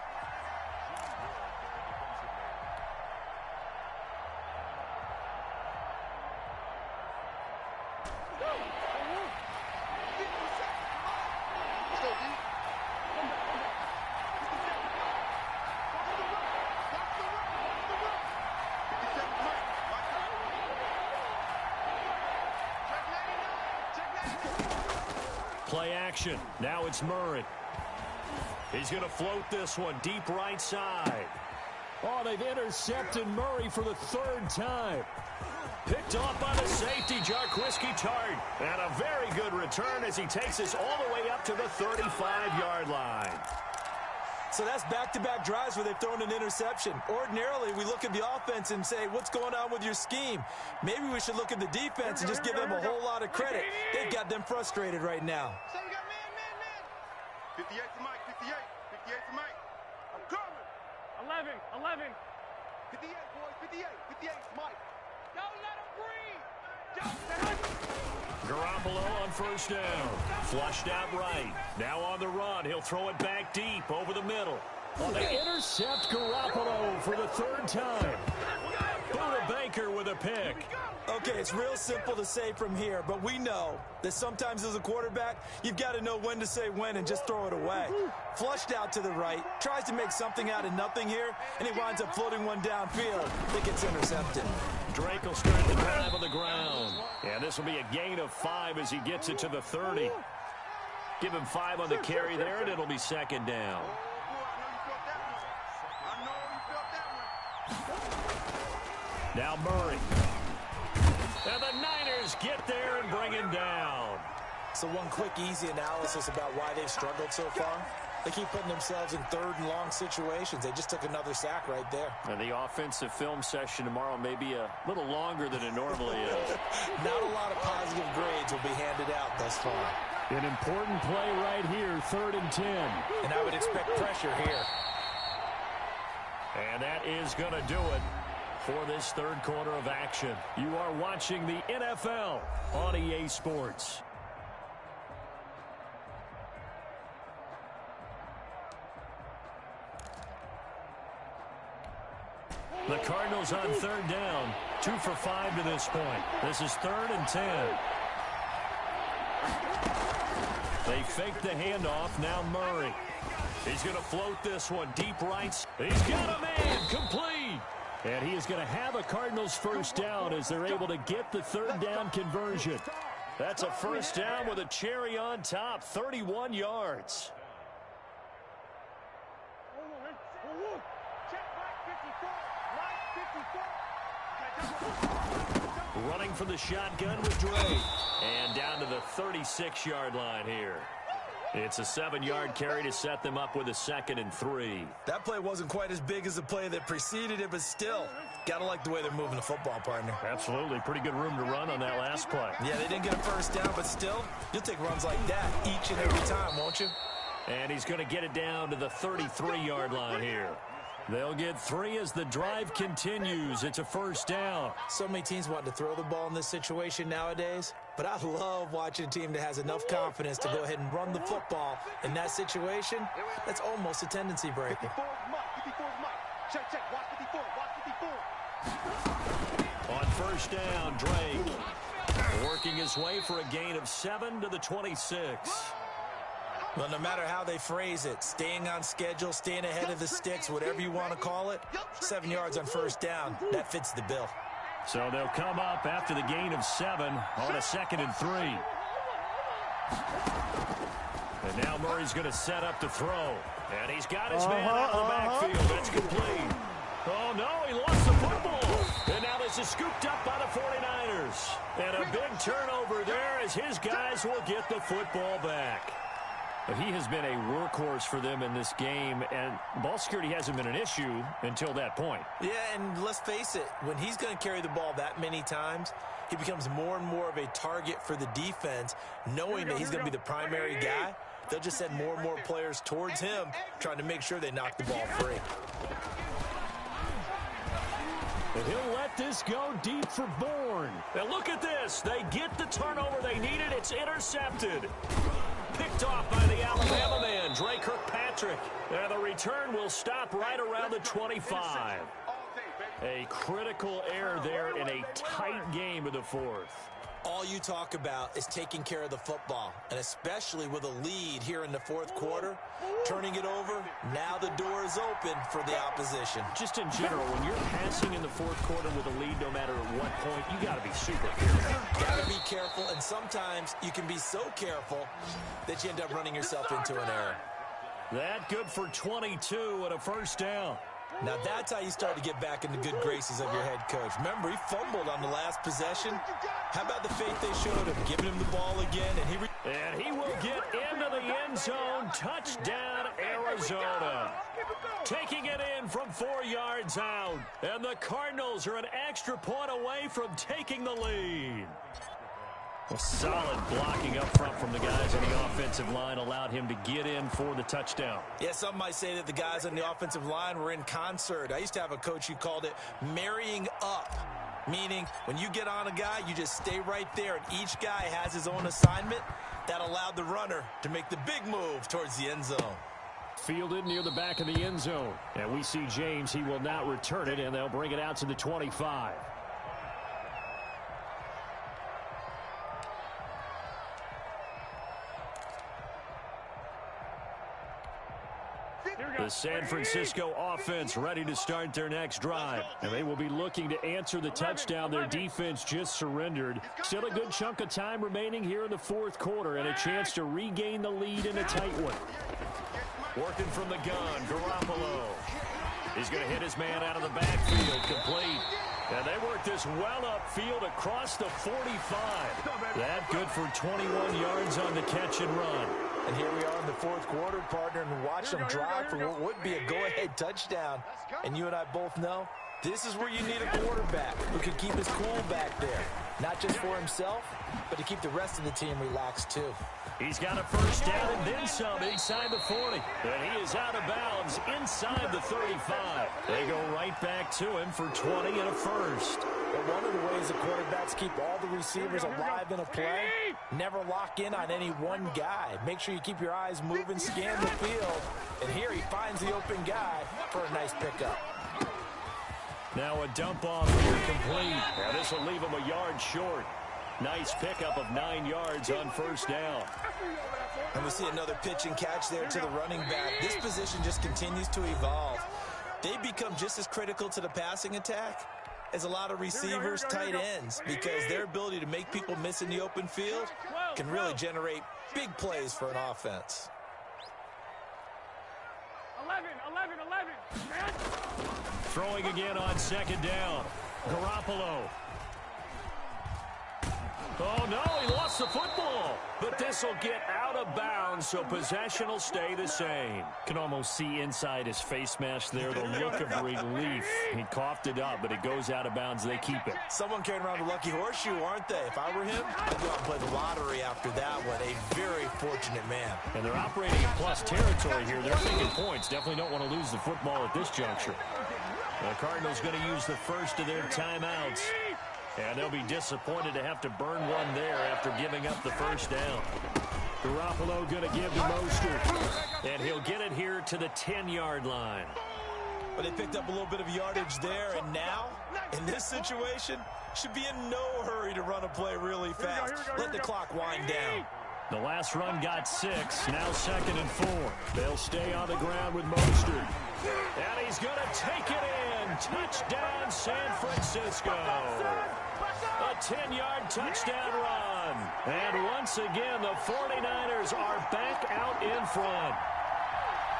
Play action. Now it's Murray. He's going to float this one deep right side. Oh, they've intercepted Murray for the third time. Picked off by the safety, Jushiesty Tart. And a very good return as he takes this all the way up to the 35-yard line. So that's back-to-back drives where they've thrown an interception. Ordinarily, we look at the offense and say, what's going on with your scheme? Maybe we should look at the defense and just give them a whole lot of credit. They've got them frustrated right now. So we got man. 58 to Mike, 58. 58 to Mike. I'm coming. 11. 58, boys, 58. 58 to Mike. Don't let him breathe. Don't let him. Garoppolo on first down. Flushed out right. Now on the run. He'll throw it back deep over the middle. Well, they intercept Garoppolo for the third time. Buda Baker with a pick. Okay, it's real simple to say from here, but we know that sometimes as a quarterback, you've got to know when to say when and just throw it away. Flushed out to the right, tries to make something out of nothing here, and he winds up floating one downfield that gets intercepted. Drake will start the drive on the ground. And this will be a gain of 5 as he gets it to the 30. Give him 5 on the carry there, and it'll be second down. Now Murray. And the Niners get there and bring him down. So one quick, easy analysis about why they've struggled so far. They keep putting themselves in third and long situations. They just took another sack right there. And the offensive film session tomorrow may be a little longer than it normally is. Not a lot of positive grades will be handed out thus far. An important play right here, 3rd and 10. And I would expect pressure here. And that is going to do it for this third quarter of action. You are watching the NFL on EA Sports. The Cardinals on third down. 2 for 5 to this point. This is 3rd and 10. They fake the handoff. Now Murray. He's going to float this one deep right. He's got a man. Complete. And he is going to have a Cardinals first down as they're able to get the third down conversion. That's a first down with a cherry on top. 31 yards. Running from the shotgun with Drake. And down to the 36-yard line here. It's a 7-yard carry to set them up with a 2nd and 3. That play wasn't quite as big as the play that preceded it, but still, gotta like the way they're moving the football, partner. Absolutely. Pretty good room to run on that last play. Yeah, they didn't get a first down, but still, you'll take runs like that each and every time, won't you? And he's going to get it down to the 33-yard line here. They'll get 3 as the drive continues. It's a first down. So many teams want to throw the ball in this situation nowadays, but I love watching a team that has enough confidence to go ahead and run the football. In that situation, that's almost a tendency breaker. 54 is Mike. 54 is Mike. Check, check. Watch 54. Watch 54. On first down, Drake working his way for a gain of 7 to the 26. Well, no matter how they phrase it, staying on schedule, staying ahead of the sticks, whatever you want to call it, 7 yards on first down, that fits the bill. So they'll come up after the gain of 7 on a 2nd and 3. And now Murray's going to set up to throw. And he's got his man out of the backfield. That's complete. Oh, no, he lost the football. And now this is scooped up by the 49ers. And a big turnover there as his guys will get the football back. He has been a workhorse for them in this game, and ball security hasn't been an issue until that point. Yeah, and let's face it, when he's going to carry the ball that many times, he becomes more and more of a target for the defense, knowing that he's going to be the primary guy. They'll just send more and more players towards him, trying to make sure they knock the ball free. And he'll let this go deep for Bourne. And look at this. They get the turnover they needed. It's intercepted. Picked off by the Alabama man, Drake Kirkpatrick. And the return will stop right around the 25. A critical error there in a tight game in the fourth. All you talk about is taking care of the football, and especially with a lead here in the fourth quarter, turning it over, now the door is open for the opposition. Just in general, when you're passing in the fourth quarter with a lead, no matter at what point, you got to be super careful. Got to be careful, and sometimes you can be so careful that you end up running yourself into an error. That good for 22 and a first down. Now that's how you start to get back in the good graces of your head coach. Remember, he fumbled on the last possession. How about the faith they showed him, giving him the ball again, and he will get into the end zone. Touchdown, Arizona. Taking it in from 4 yards out. And the Cardinals are an extra point away from taking the lead. Well, solid blocking up front from the guys on the offensive line allowed him to get in for the touchdown. Yeah, some might say that the guys on the offensive line were in concert. I used to have a coach who called it marrying up, meaning when you get on a guy, you just stay right there, and each guy has his own assignment. That allowed the runner to make the big move towards the end zone. Fielded near the back of the end zone. And we see James. He will not return it, and they'll bring it out to the 25. The San Francisco offense ready to start their next drive. And they will be looking to answer the touchdown their defense just surrendered. Still a good chunk of time remaining here in the fourth quarter and a chance to regain the lead in a tight one. Working from the gun, Garoppolo. He's going to hit his man out of the backfield, complete. And they work this well upfield across the 45. That good for 21 yards on the catch and run. And here we are in the fourth quarter, partner, and watch them drive for what would be a go-ahead touchdown. And you and I both know this is where you need a quarterback who can keep his cool back there. Not just for himself, but to keep the rest of the team relaxed too. He's got a first down and then some inside the 40. And he is out of bounds inside the 35. They go right back to him for 20 and a first. But one of the ways the quarterbacks keep all the receivers alive in a play, never lock in on any one guy. Make sure you keep your eyes moving, scan the field. And here he finds the open guy for a nice pickup. Now a dump off here complete. Now this will leave him a yard short. Nice pickup of 9 yards on first down. And we see another pitch and catch there to the running back. This position just continues to evolve. They become just as critical to the passing attack as a lot of receivers, tight ends, because their ability to make people miss in the open field can really generate big plays for an offense. 11. Throwing again on second down. Garoppolo. Oh, no, he lost the football. But this will get out of bounds, so possession will stay the same. Can almost see inside his face mask there the look of relief. He coughed it up, but it goes out of bounds. They keep it. Someone carrying around the lucky horseshoe, aren't they? If I were him, I'd go out and play the lottery after that one. A very fortunate man. And they're operating in plus territory here. They're taking points. Definitely don't want to lose the football at this juncture. The Cardinals going to use the first of their timeouts. And they'll be disappointed to have to burn one there after giving up the first down. Garoppolo going to give to Mostert. And he'll get it here to the 10-yard line. But they picked up a little bit of yardage there, and now, in this situation, should be in no hurry to run a play really fast. Let the clock wind down. The last run got 6, now 2nd and 4. They'll stay on the ground with Mostert. And he's going to take it in. Touchdown, San Francisco. A 10-yard touchdown run. And once again, the 49ers are back out in front.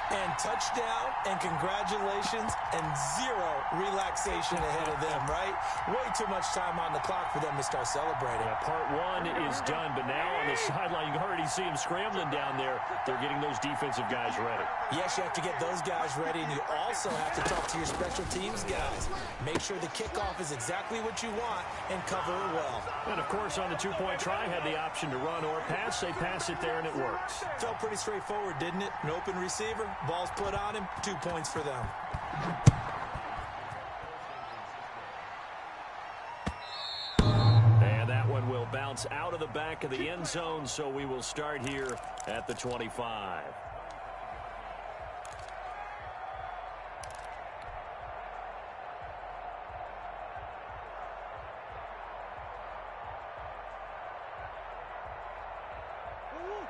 And touchdown, and congratulations, and zero relaxation ahead of them, right? Way too much time on the clock for them to start celebrating. Yeah, part 1 is done, but now on the sideline, you can already see them scrambling down there. They're getting those defensive guys ready. Yes, you have to get those guys ready, and you also have to talk to your special teams guys. Make sure the kickoff is exactly what you want and cover it well. And, of course, on the two-point try, had the option to run or pass. They pass it there, and it works. Felt pretty straightforward, didn't it? An open receiver. Ball's put on him, 2 points for them. And that one will bounce out of the back of the end zone, so we will start here at the 25.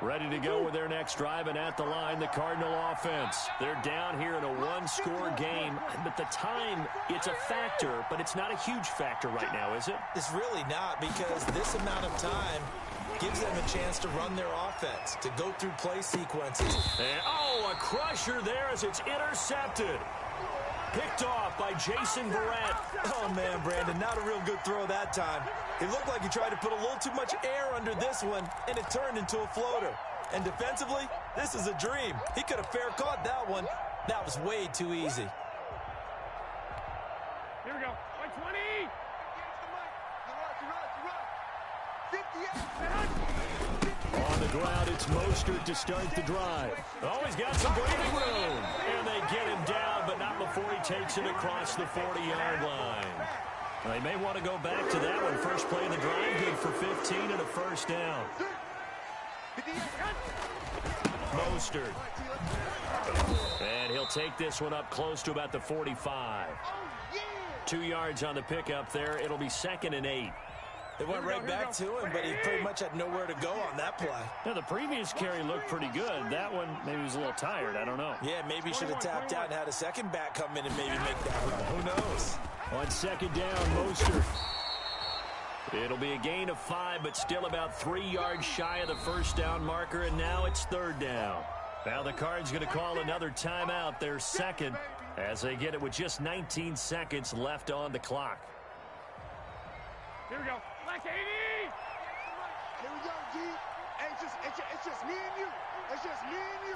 Ready to go with their next drive, and at the line, the Cardinal offense. They're down here in a one-score game, but the time, it's a factor, but it's not a huge factor right now, is it? It's really not, because this amount of time gives them a chance to run their offense, to go through play sequences. And, a crusher there as it's intercepted. Picked off by Jason Verrett. Oh, man, Brandon, not a real good throw that time. It looked like he tried to put a little too much air under this one, and it turned into a floater. And defensively, this is a dream. He could have fair caught that one. That was way too easy. Here we go. Like 20. On the ground, it's Mostert to start the drive. Oh, he's got some breathing room. And they get him down, but not before he takes it across the 40-yard line. Well, they may want to go back to that one. First play of the drive, good for 15 and a first down. Mostert. And he'll take this one up close to about the 45. 2 yards on the pickup there. It'll be 2nd and 8. They went right back to him, but he pretty much had nowhere to go on that play. Now, the previous carry looked pretty good. That one, maybe he was a little tired. I don't know. Yeah, maybe he should have tapped out and had a second back come in and maybe make that run. Who knows? On 2nd down, Mostert. It'll be a gain of 5, but still about 3 yards shy of the first down marker, and now it's 3rd down. Now the Cards going to call another timeout, their second, as they get it with just 19 seconds left on the clock. Here we go. Like 80. Here we go, G. It's just me and you. It's just me and you.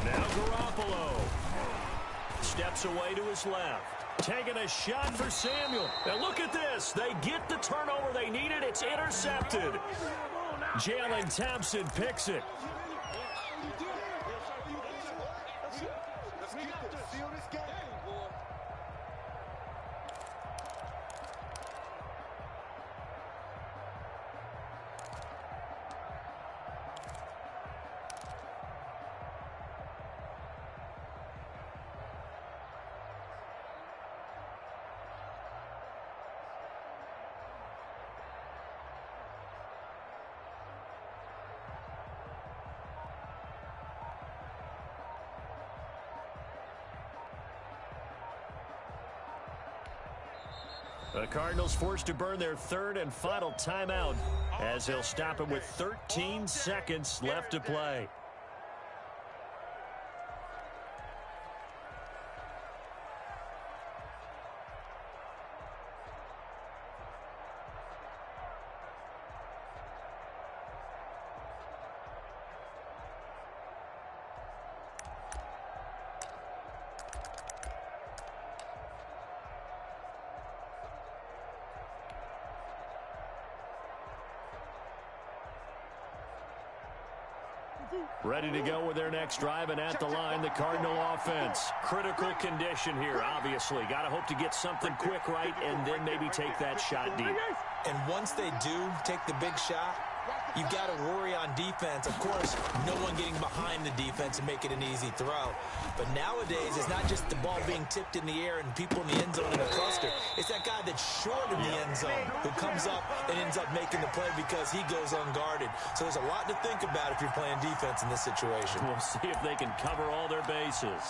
Now Garoppolo steps away to his left. Taking a shot for Samuel. Now look at this. They get the turnover they needed. It's intercepted. Jalen Thompson picks it. The Cardinals forced to burn their 3rd and final timeout as they'll stop it with 13 seconds left to play. Ready to go with their next drive, and at the line, the Cardinal offense. Critical condition here, obviously. Got to hope to get something quick right and then maybe take that shot deep. And once they do take the big shot, you've got to worry on defense. Of course, no one getting behind the defense and make it an easy throw. But nowadays, it's not just the ball being tipped in the air and people in the end zone in a cluster. It's that guy that's short in the end zone who comes up and ends up making the play because he goes unguarded. So there's a lot to think about if you're playing defense in this situation. We'll see if they can cover all their bases.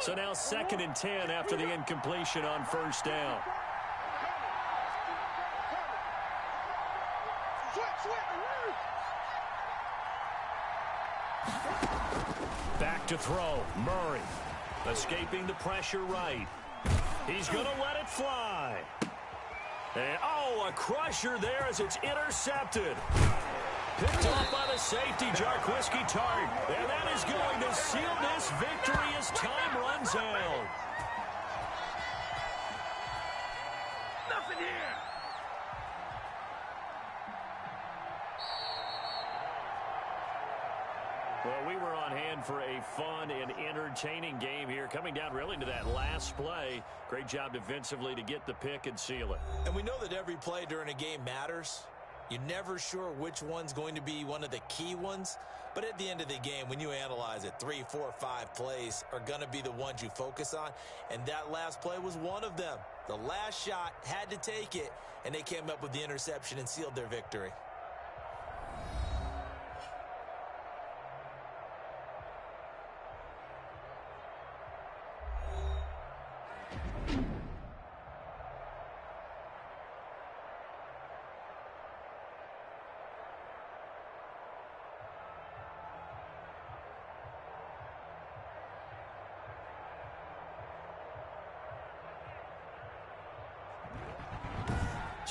So now 2nd and 10 after the incompletion on first down. Back to throw. Murray escaping the pressure right. He's going to let it fly. And, oh, a crusher there as it's intercepted. Picked off by the safety, Jushiesty Tart. And that is going to seal this victory as time runs out. Nothing here. Well, we were on hand for a fun and entertaining game here. Coming down really to that last play. Great job defensively to get the pick and seal it. And we know that every play during a game matters. You're never sure which one's going to be one of the key ones. But at the end of the game, when you analyze it, 3, 4, 5 plays are going to be the ones you focus on. And that last play was one of them. The last shot had to take it, and they came up with the interception and sealed their victory.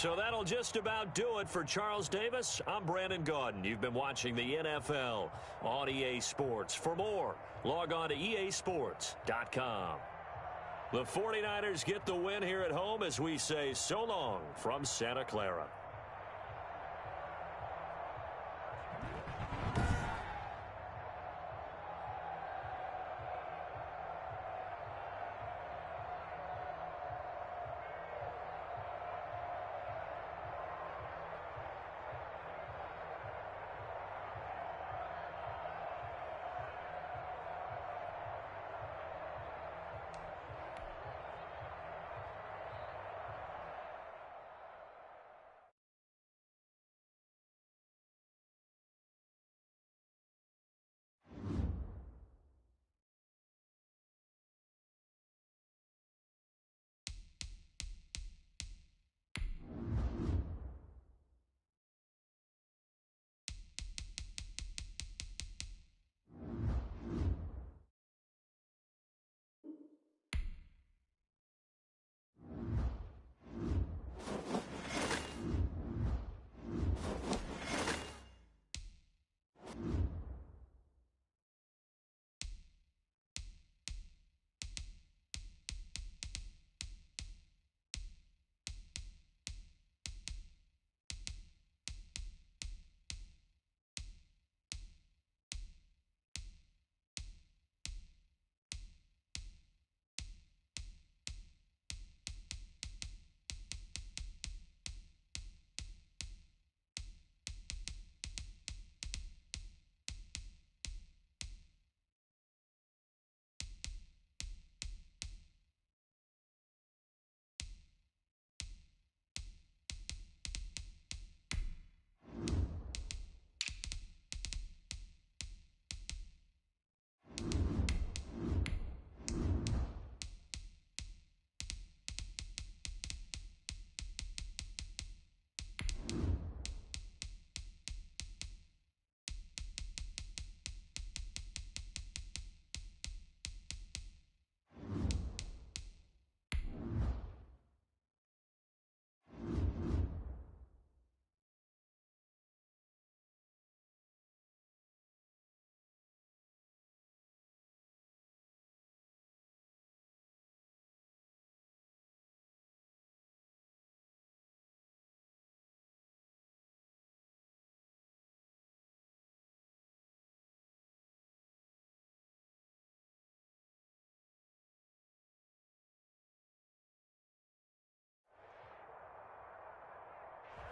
So that'll just about do it for Charles Davis. I'm Brandon Gaudin. You've been watching the NFL on EA Sports. For more, log on to easports.com. The 49ers get the win here at home as we say so long from Santa Clara.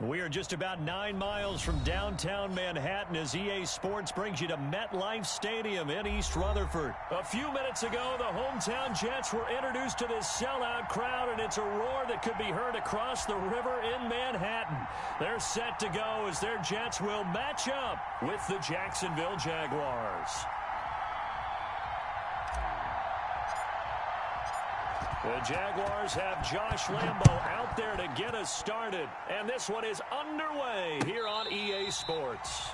We are just about 9 miles from downtown Manhattan as EA Sports brings you to MetLife Stadium in East Rutherford. A few minutes ago, the hometown Jets were introduced to this sellout crowd, and it's a roar that could be heard across the river in Manhattan. They're set to go as their Jets will match up with the Jacksonville Jaguars. The Jaguars have Josh Lambo out there to get us started. And this one is underway here on EA Sports.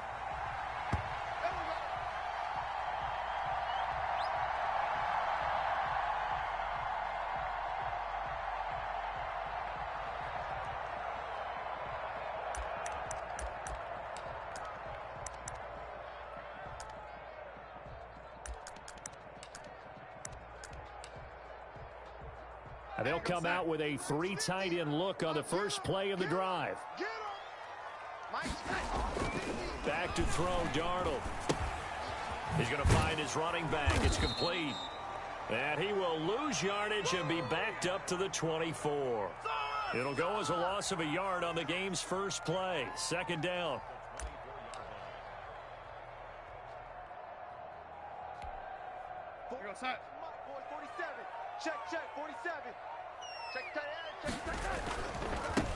They'll come out with a 3 tight end look on the first play of the drive. Back to throw, Darnold. He's going to find his running back. It's complete. And he will lose yardage and be backed up to the 24. It'll go as a loss of a yard on the game's first play. Second down. Outside. 47. Check, 47. Check tight end, check tight end.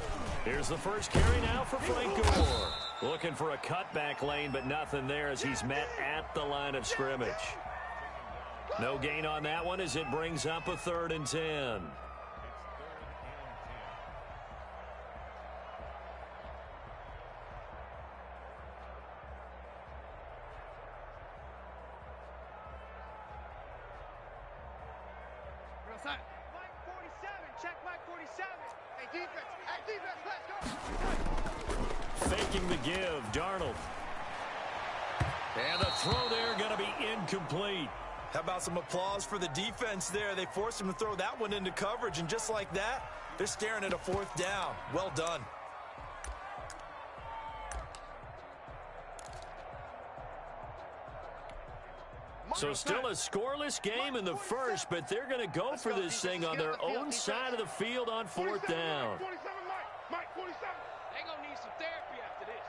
Here's the first carry now for Frank Gore. Looking for a cutback lane, but nothing there as he's met at the line of scrimmage. No gain on that one as it brings up a 3rd and 10. Faking the give, Darnold. And the throw there going to be incomplete. How about some applause for the defense there? They forced him to throw that one into coverage, and just like that, they're staring at a 4th down. Well done. So still a scoreless game in the first, but they're going to go for this thing on their own side of the field on 4th down. Mike, 47. They're going to need some therapy after this.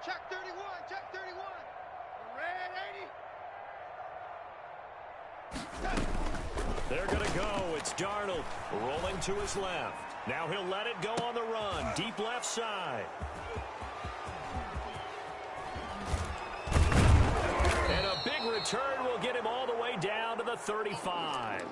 Check 31, check 31. Red 80. They're going to go. It's Darnold rolling to his left. Now he'll let it go on the run. Deep left side. And a big return will get him all the way down to the 35.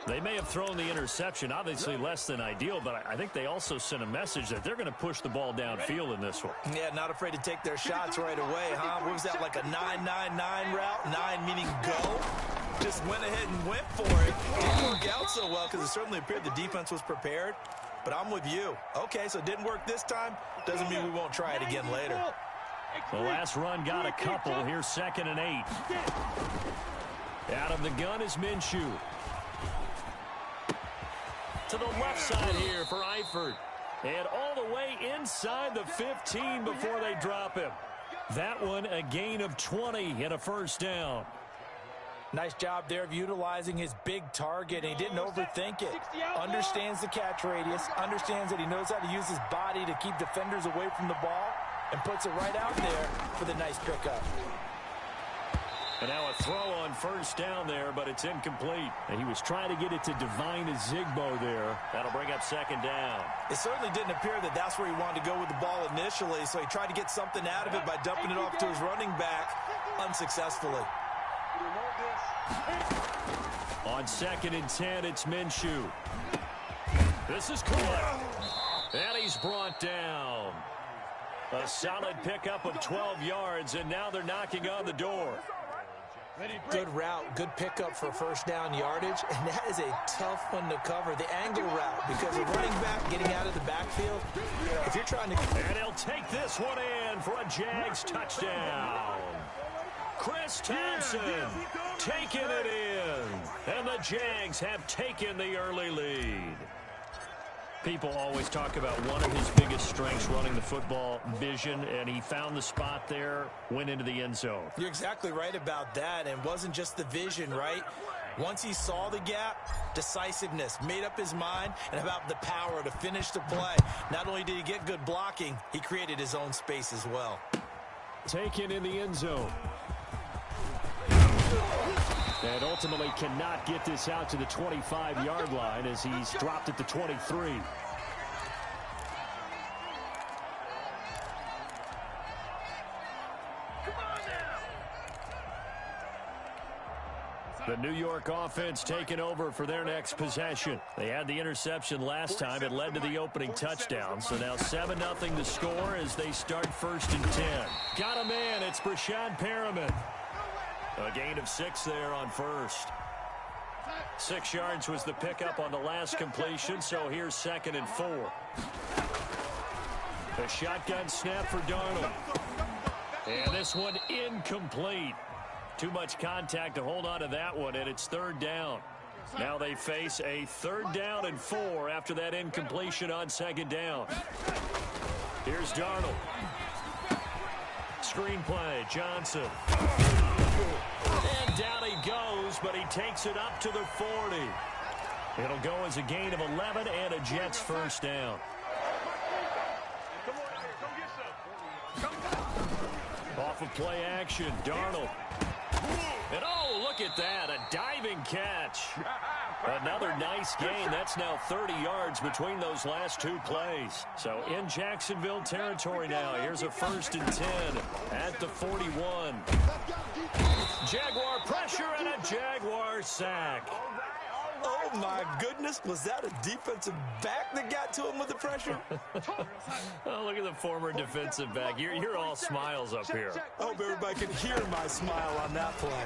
They may have thrown the interception, obviously less than ideal, but I think they also sent a message that they're going to push the ball downfield in this one. Yeah, not afraid to take their shots right away, huh? What was that, like a 9-9-9 route? 9 meaning go? Just went ahead and went for it. Didn't work out so well because it certainly appeared the defense was prepared, but I'm with you. Okay, so it didn't work this time. Doesn't mean we won't try it again later. The last run got a couple. Here's 2nd and 8. Out of the gun is Minshew. To the left side here for Eifert. And all the way inside the 15 before they drop him. That one a gain of 20 and a 1st down. Nice job there of utilizing his big target, and he didn't overthink it. Understands the catch radius, understands that he knows how to use his body to keep defenders away from the ball, and puts it right out there for the nice pickup. And now a throw on 1st down there, but it's incomplete. And he was trying to get it to Divine Zigbo there. That'll bring up 2nd down. It certainly didn't appear that that's where he wanted to go with the ball initially, so he tried to get something out of it by dumping it off to his running back unsuccessfully. On 2nd and 10, it's Minshew. This is caught. And he's brought down. A solid pickup of 12 yards, and now they're knocking on the door. Good route, good pickup for 1st down yardage, and that is a tough one to cover, the angle route, because a running back getting out of the backfield, if you're trying to... And he'll take this one in for a Jags touchdown. Chris Thompson taking it in, and the Jags have taken the early lead. People always talk about one of his biggest strengths, running the football, vision, and he found the spot there, went into the end zone. You're exactly right about that, and it wasn't just the vision, right? Once he saw the gap, decisiveness, made up his mind, and about the power to finish the play. Not only did he get good blocking, he created his own space as well. Taken in the end zone. And ultimately cannot get this out to the 25-yard line as he's dropped at the 23. The New York offense taking over for their next possession. They had the interception last time. It led to the opening touchdown. So now 7-0 the score as they start 1st and 10. Got a man. It's Brashad Perriman. A gain of 6 there on first. 6 yards was the pickup on the last completion. So here's 2nd and 4. A shotgun snap for Darnold. And this one incomplete. Too much contact to hold on to that one, and it's 3rd down. Now they face a 3rd down and 4 after that incompletion on 2nd down. Here's Darnold. Screenplay, Johnson. And down he goes, but he takes it up to the 40. It'll go as a gain of 11 and a Jets 1st down. Off of play action, Darnold. And oh, look at that, a diving catch. Another nice gain. That's now 30 yards between those last 2 plays. So in Jacksonville territory now. Here's a 1st and 10 at the 41. Jaguar pressure and a Jaguar sack. Oh, my goodness. Was that a defensive back that got to him with the pressure? Oh, look at the former defensive back. You're all smiles up here. I hope everybody can hear my smile on that play.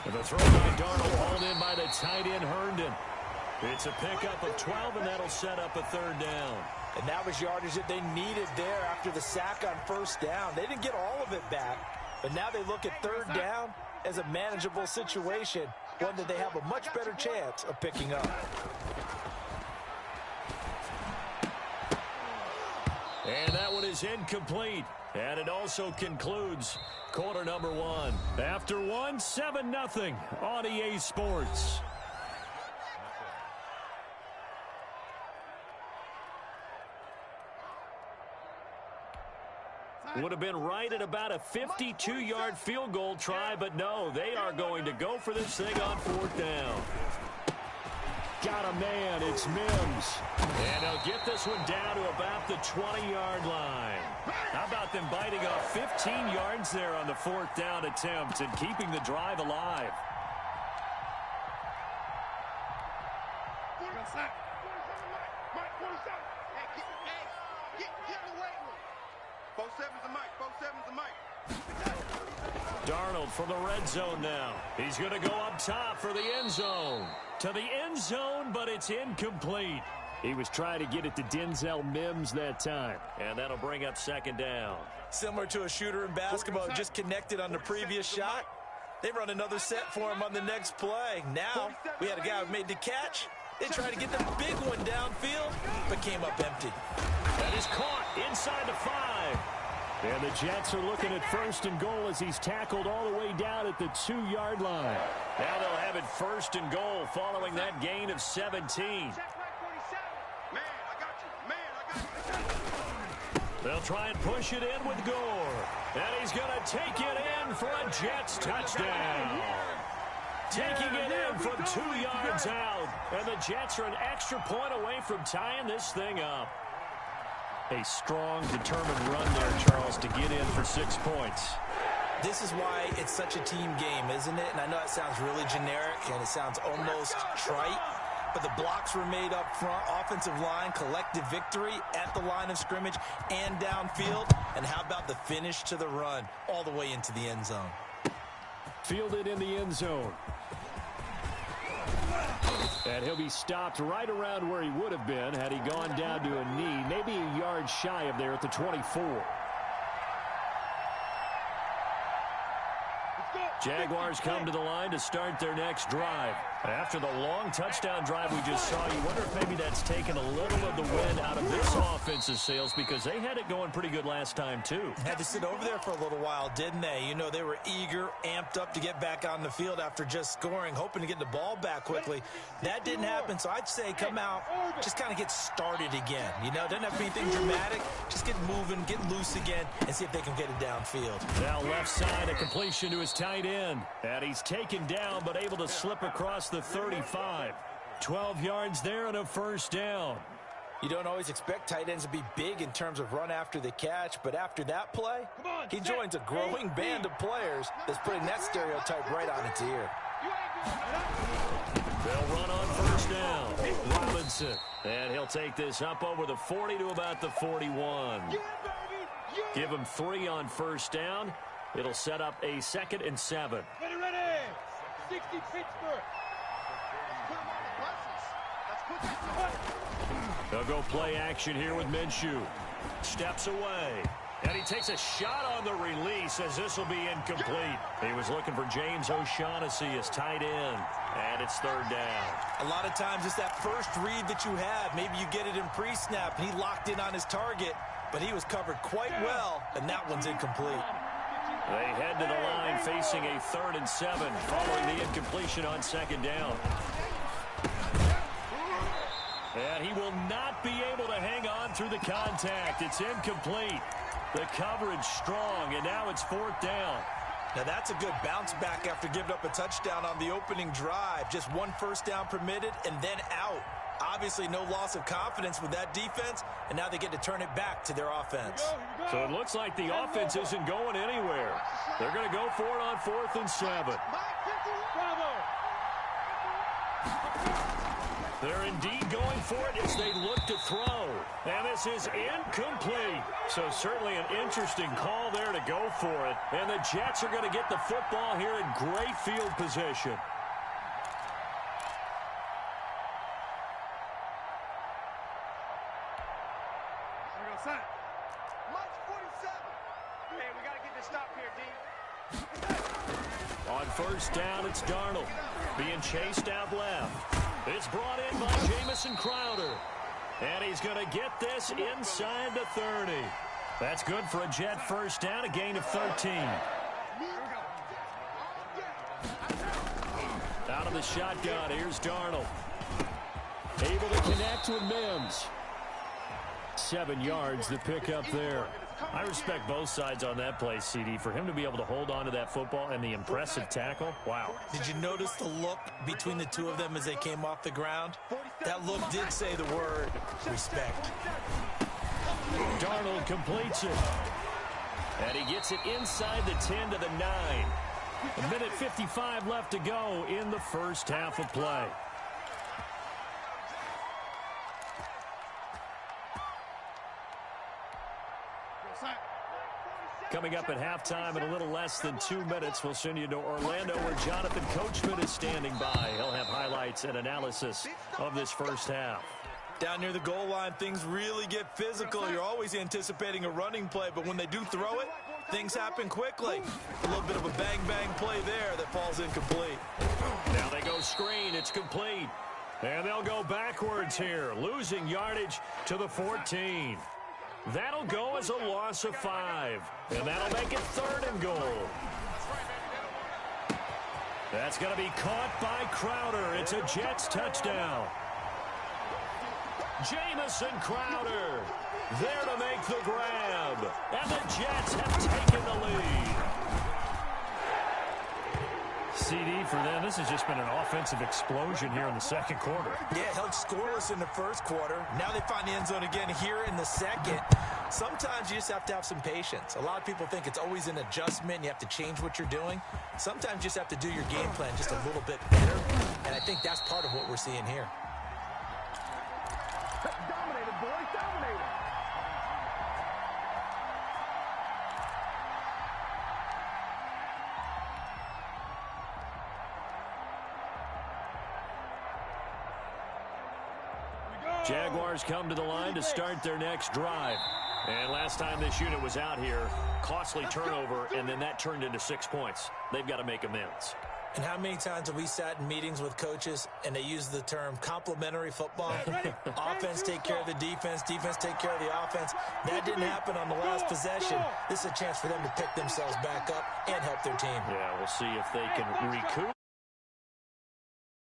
And the throw by Darnold hauled in by the tight end Herndon. It's a pickup of 12, and that'll set up a 3rd down. And that was yardage that they needed there after the sack on 1st down. They didn't get all of it back, but now they look at 3rd down as a manageable situation, one that they have a much better chance of picking up. And that one is incomplete. And it also concludes quarter number 1. After 1, 7-0 on EA Sports. Would have been right at about a 52-yard field goal try, but no, they are going to go for this thing on 4th down. Got a man, it's Mims. And they'll get this one down to about the 20-yard line. How about them biting off 15 yards there on the 4th down attempt and keeping the drive alive? Darnold from the red zone now. He's going to go up top for the end zone. To the end zone, but it's incomplete. He was trying to get it to Denzel Mims that time. And that'll bring up 2nd down. Similar to a shooter in basketball, just connected on the previous shot. They run another set for him on the next play. Now, we had a guy who made the catch. They tried to get the big one downfield, but came up empty. That is caught inside the 5. And the Jets are looking at 1st and goal as he's tackled all the way down at the 2-yard line. Now they'll have it 1st and goal following that gain of 17. They'll try and push it in with Gore. And he's going to take it in for a Jets touchdown. Taking it in from 2 yards out. And the Jets are an extra point away from tying this thing up. A strong, determined run there, Charles, to get in for 6 points. This is why it's such a team game, isn't it? And I know it sounds really generic and it sounds almost trite, but the blocks were made up front, offensive line, collective victory at the line of scrimmage and downfield. And how about the finish to the run all the way into the end zone? Fielded in the end zone. And he'll be stopped right around where he would have been had he gone down to a knee, maybe a yard shy of there at the 24. Jaguars come to the line to start their next drive. After the long touchdown drive we just saw, you wonder if maybe that's taken a little of the wind out of this offense's sails, because they had it going pretty good last time, too. Had to sit over there for a little while, didn't they? You know, they were eager, amped up to get back on the field after just scoring, hoping to get the ball back quickly. That didn't happen, so I'd say come out, just kind of get started again. You know, doesn't have to be anything dramatic. Just get moving, get loose again, and see if they can get it downfield. Now left side, a completion to his tight end. And he's taken down, but able to slip across the 35. 12 yards there and a first down. You don't always expect tight ends to be big in terms of run after the catch, but after that play, he joins a growing band of players that's putting that stereotype right on its ear. They'll run on first down. Robinson. And he'll take this up over the 40 to about the 41. Give him 3 on first down. It'll set up a 2nd and 7. Ready. 60 Pittsburgh. They'll go play action here with Minshew. Steps away. And he takes a shot on the release as this will be incomplete. He was looking for James O'Shaughnessy as tight end. And it's 3rd down. A lot of times it's that first read that you have. Maybe you get it in pre-snap and he locked in on his target, but he was covered quite well, and that one's incomplete. They head to the line facing a 3rd and 7 following the incompletion on 2nd down. And he will not be able to hang on through the contact. It's incomplete. The coverage strong, and now it's 4th down. Now that's a good bounce back after giving up a touchdown on the opening drive. Just 1 first down permitted and then out. Obviously no loss of confidence with that defense, and now they get to turn it back to their offense. So it looks like the offense isn't going anywhere. They're going to go for it on 4th and 7. They're indeed going for it as they look to throw. And this is incomplete. So certainly an interesting call there to go for it. And the Jets are going to get the football here in great field position. On first down, it's Darnold being chased out left. It's brought in by Jamison Crowder. And he's going to get this inside the 30. That's good for a Jet first down, a gain of 13. Out of the shotgun, here's Darnold. Able to connect with Mims. 7 yards, the pickup there. I respect both sides on that play, CD. For him to be able to hold on to that football and the impressive tackle, wow. Did you notice the look between the two of them as they came off the ground? That look did say the word respect. Darnold completes it. And he gets it inside the 10 to the 9. A minute 55 left to go in the first half of play. Coming up at halftime in a little less than 2 minutes, we'll send you to Orlando where Jonathan Coachman is standing by. He'll have highlights and analysis of this first half. Down near the goal line, things really get physical. You're always anticipating a running play, but when they do throw it, things happen quickly. A little bit of a bang-bang play there that falls incomplete. Now they go screen. It's complete. And they'll go backwards here, losing yardage to the 14. That'll go as a loss of 5. And that'll make it 3rd and goal. That's going to be caught by Crowder. It's a Jets touchdown. Jamison Crowder there to make the grab. And the Jets have taken the lead. CD for them, this has just been an offensive explosion here in the second quarter. Yeah, held scoreless in the first quarter. Now they find the end zone again here in the second. Sometimes you just have to have some patience. A lot of people think it's always an adjustment. You have to change what you're doing. Sometimes you just have to do your game plan just a little bit better. And I think that's part of what we're seeing here. Dominated, boys, dominated. Jaguars come to the line to start their next drive. And last time this unit was out here, costly turnover, and then that turned into 6 points. They've got to make amends. And how many times have we sat in meetings with coaches and they use the term complementary football? Offense take care of the defense, defense take care of the offense. That didn't happen on the last possession. This is a chance for them to pick themselves back up and help their team. Yeah, we'll see if they can recoup.